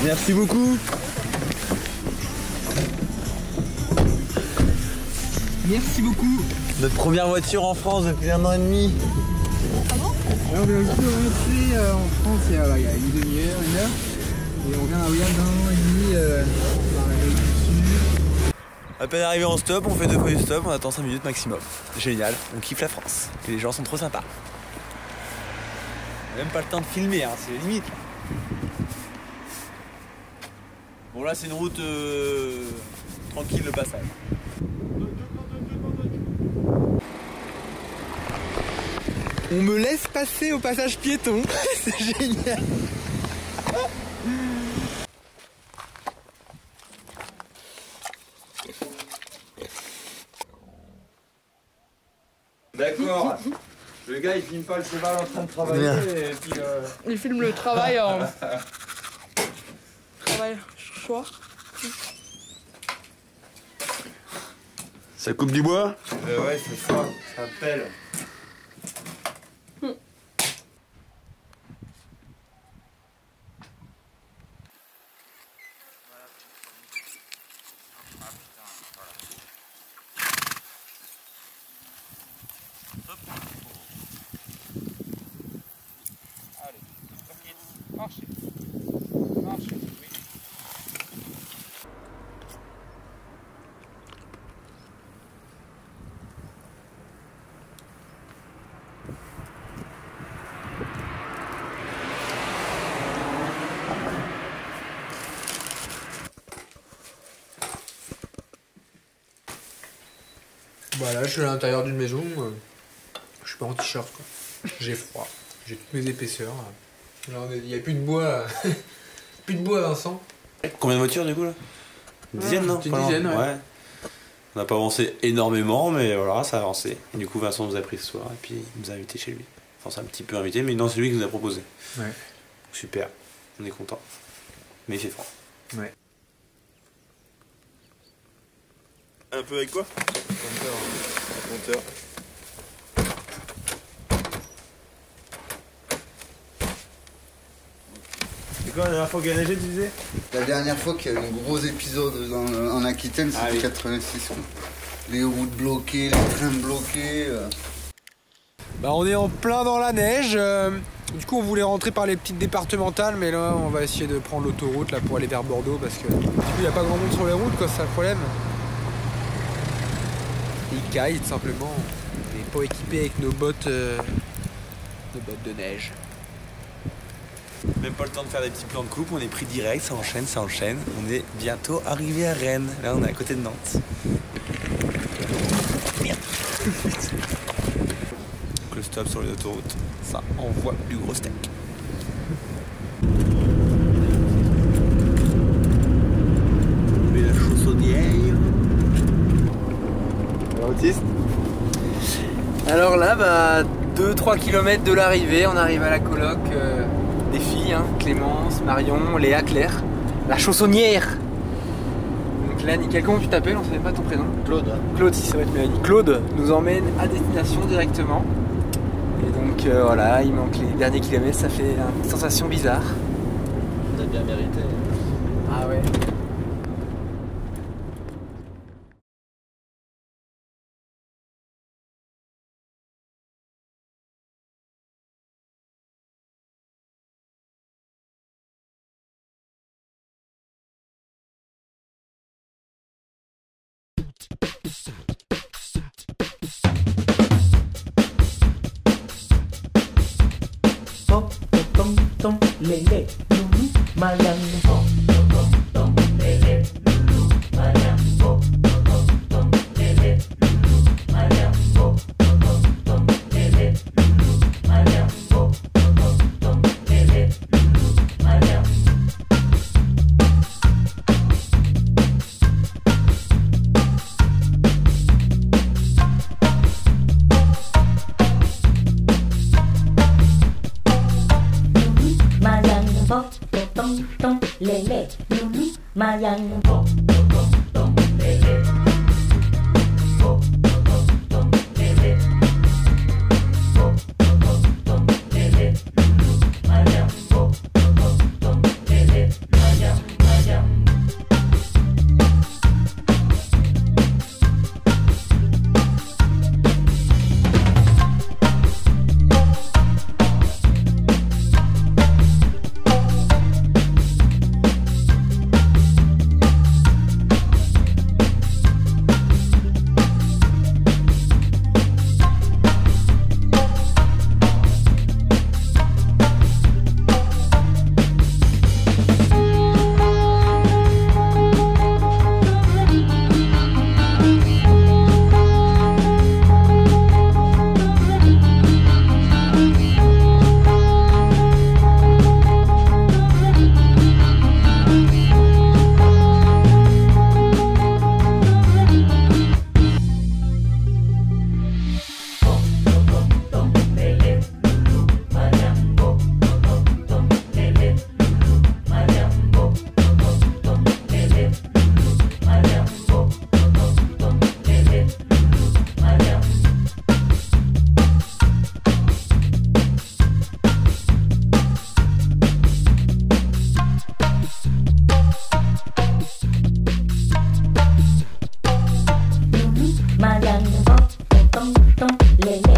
Merci beaucoup. Merci beaucoup. Notre première voiture en France depuis 1 an et demi. Ah bon? On vient juste de rentrer en France il y a une demi-heure, 1 heure. Et on vient d'un voyage d'1 an et demi dans l'Amérique du Sud. À peine arrivé en stop, on fait 2 fois du stop, on attend 5 minutes maximum. Génial, on kiffe la France. Et les gens sont trop sympas. On n'a même pas le temps de filmer, hein, c'est limite. Bon là c'est une route tranquille le passage. On me laisse passer au passage piéton, c'est génial. D'accord. Le gars il filme pas le cheval en train de travailler et puis Il filme le travail en... travail choix. Ça coupe du bois? Ouais, c'est ça, ça pèle. Marchez. Marchez, oui. Voilà, je suis à l'intérieur d'une maison. Je suis pas en t-shirt, quoi. J'ai froid. J'ai toutes mes épaisseurs. Il n'y a plus de bois. Plus de bois, Vincent. Combien de voitures du coup là? Une dizaine, non? Une dizaine, ouais. On n'a pas avancé énormément, mais voilà, ça a avancé. Et du coup, Vincent nous a pris ce soir et puis il nous a invités chez lui. Enfin, c'est un petit peu invité, mais non, c'est lui qui nous a proposé. Ouais. Super, on est content. Mais il fait froid. Ouais. Un peu avec quoi? Compteur. C'est quoi la dernière fois qu'il y a neigé, tu disais? La dernière fois qu'il y a eu un gros épisode en Aquitaine, c'était 86. Quoi. Les routes bloquées, les trains bloqués. Bah, on est en plein dans la neige. Du coup, on voulait rentrer par les petites départementales, mais là, on va essayer de prendre l'autoroute là pour aller vers Bordeaux parce que du coup, il n'y a pas grand monde sur les routes, quoi. C'est le problème. Il caille tout simplement. On n'est pas équipé avec nos bottes de neige. Même pas le temps de faire des petits plans de coupe, on est pris direct, ça enchaîne, ça enchaîne. On est bientôt arrivé à Rennes. Là, on est à côté de Nantes. Merde. Donc le stop sur les autoroutes, ça envoie du gros steak. Mais la chaussonnière. Autiste. Alors là, bah, 2-3 km de l'arrivée, on arrive à la coloc des filles, hein, Clémence, Marion, Léa, Claire, la chaussonnière. Donc là, nickel, comment tu t'appelles? On savait pas ton prénom. Claude. Claude, si ça va être Mélanie. Claude nous emmène à destination directement. Et donc voilà, il manque les derniers kilomètres, ça fait une sensation bizarre. T'as bien mérité. Ah ouais. Tom, lele, lulu, mayang, tom, lele, lulu, mayang, tom, lele, lulu, mayang, tom, lele, lulu, mayang, tom, lele, lulu, mayang. Tom, lele, lulu, mayang, tom, lele, tom, lele, lele, lulu, mayang, tom, lele, mayang. le, le.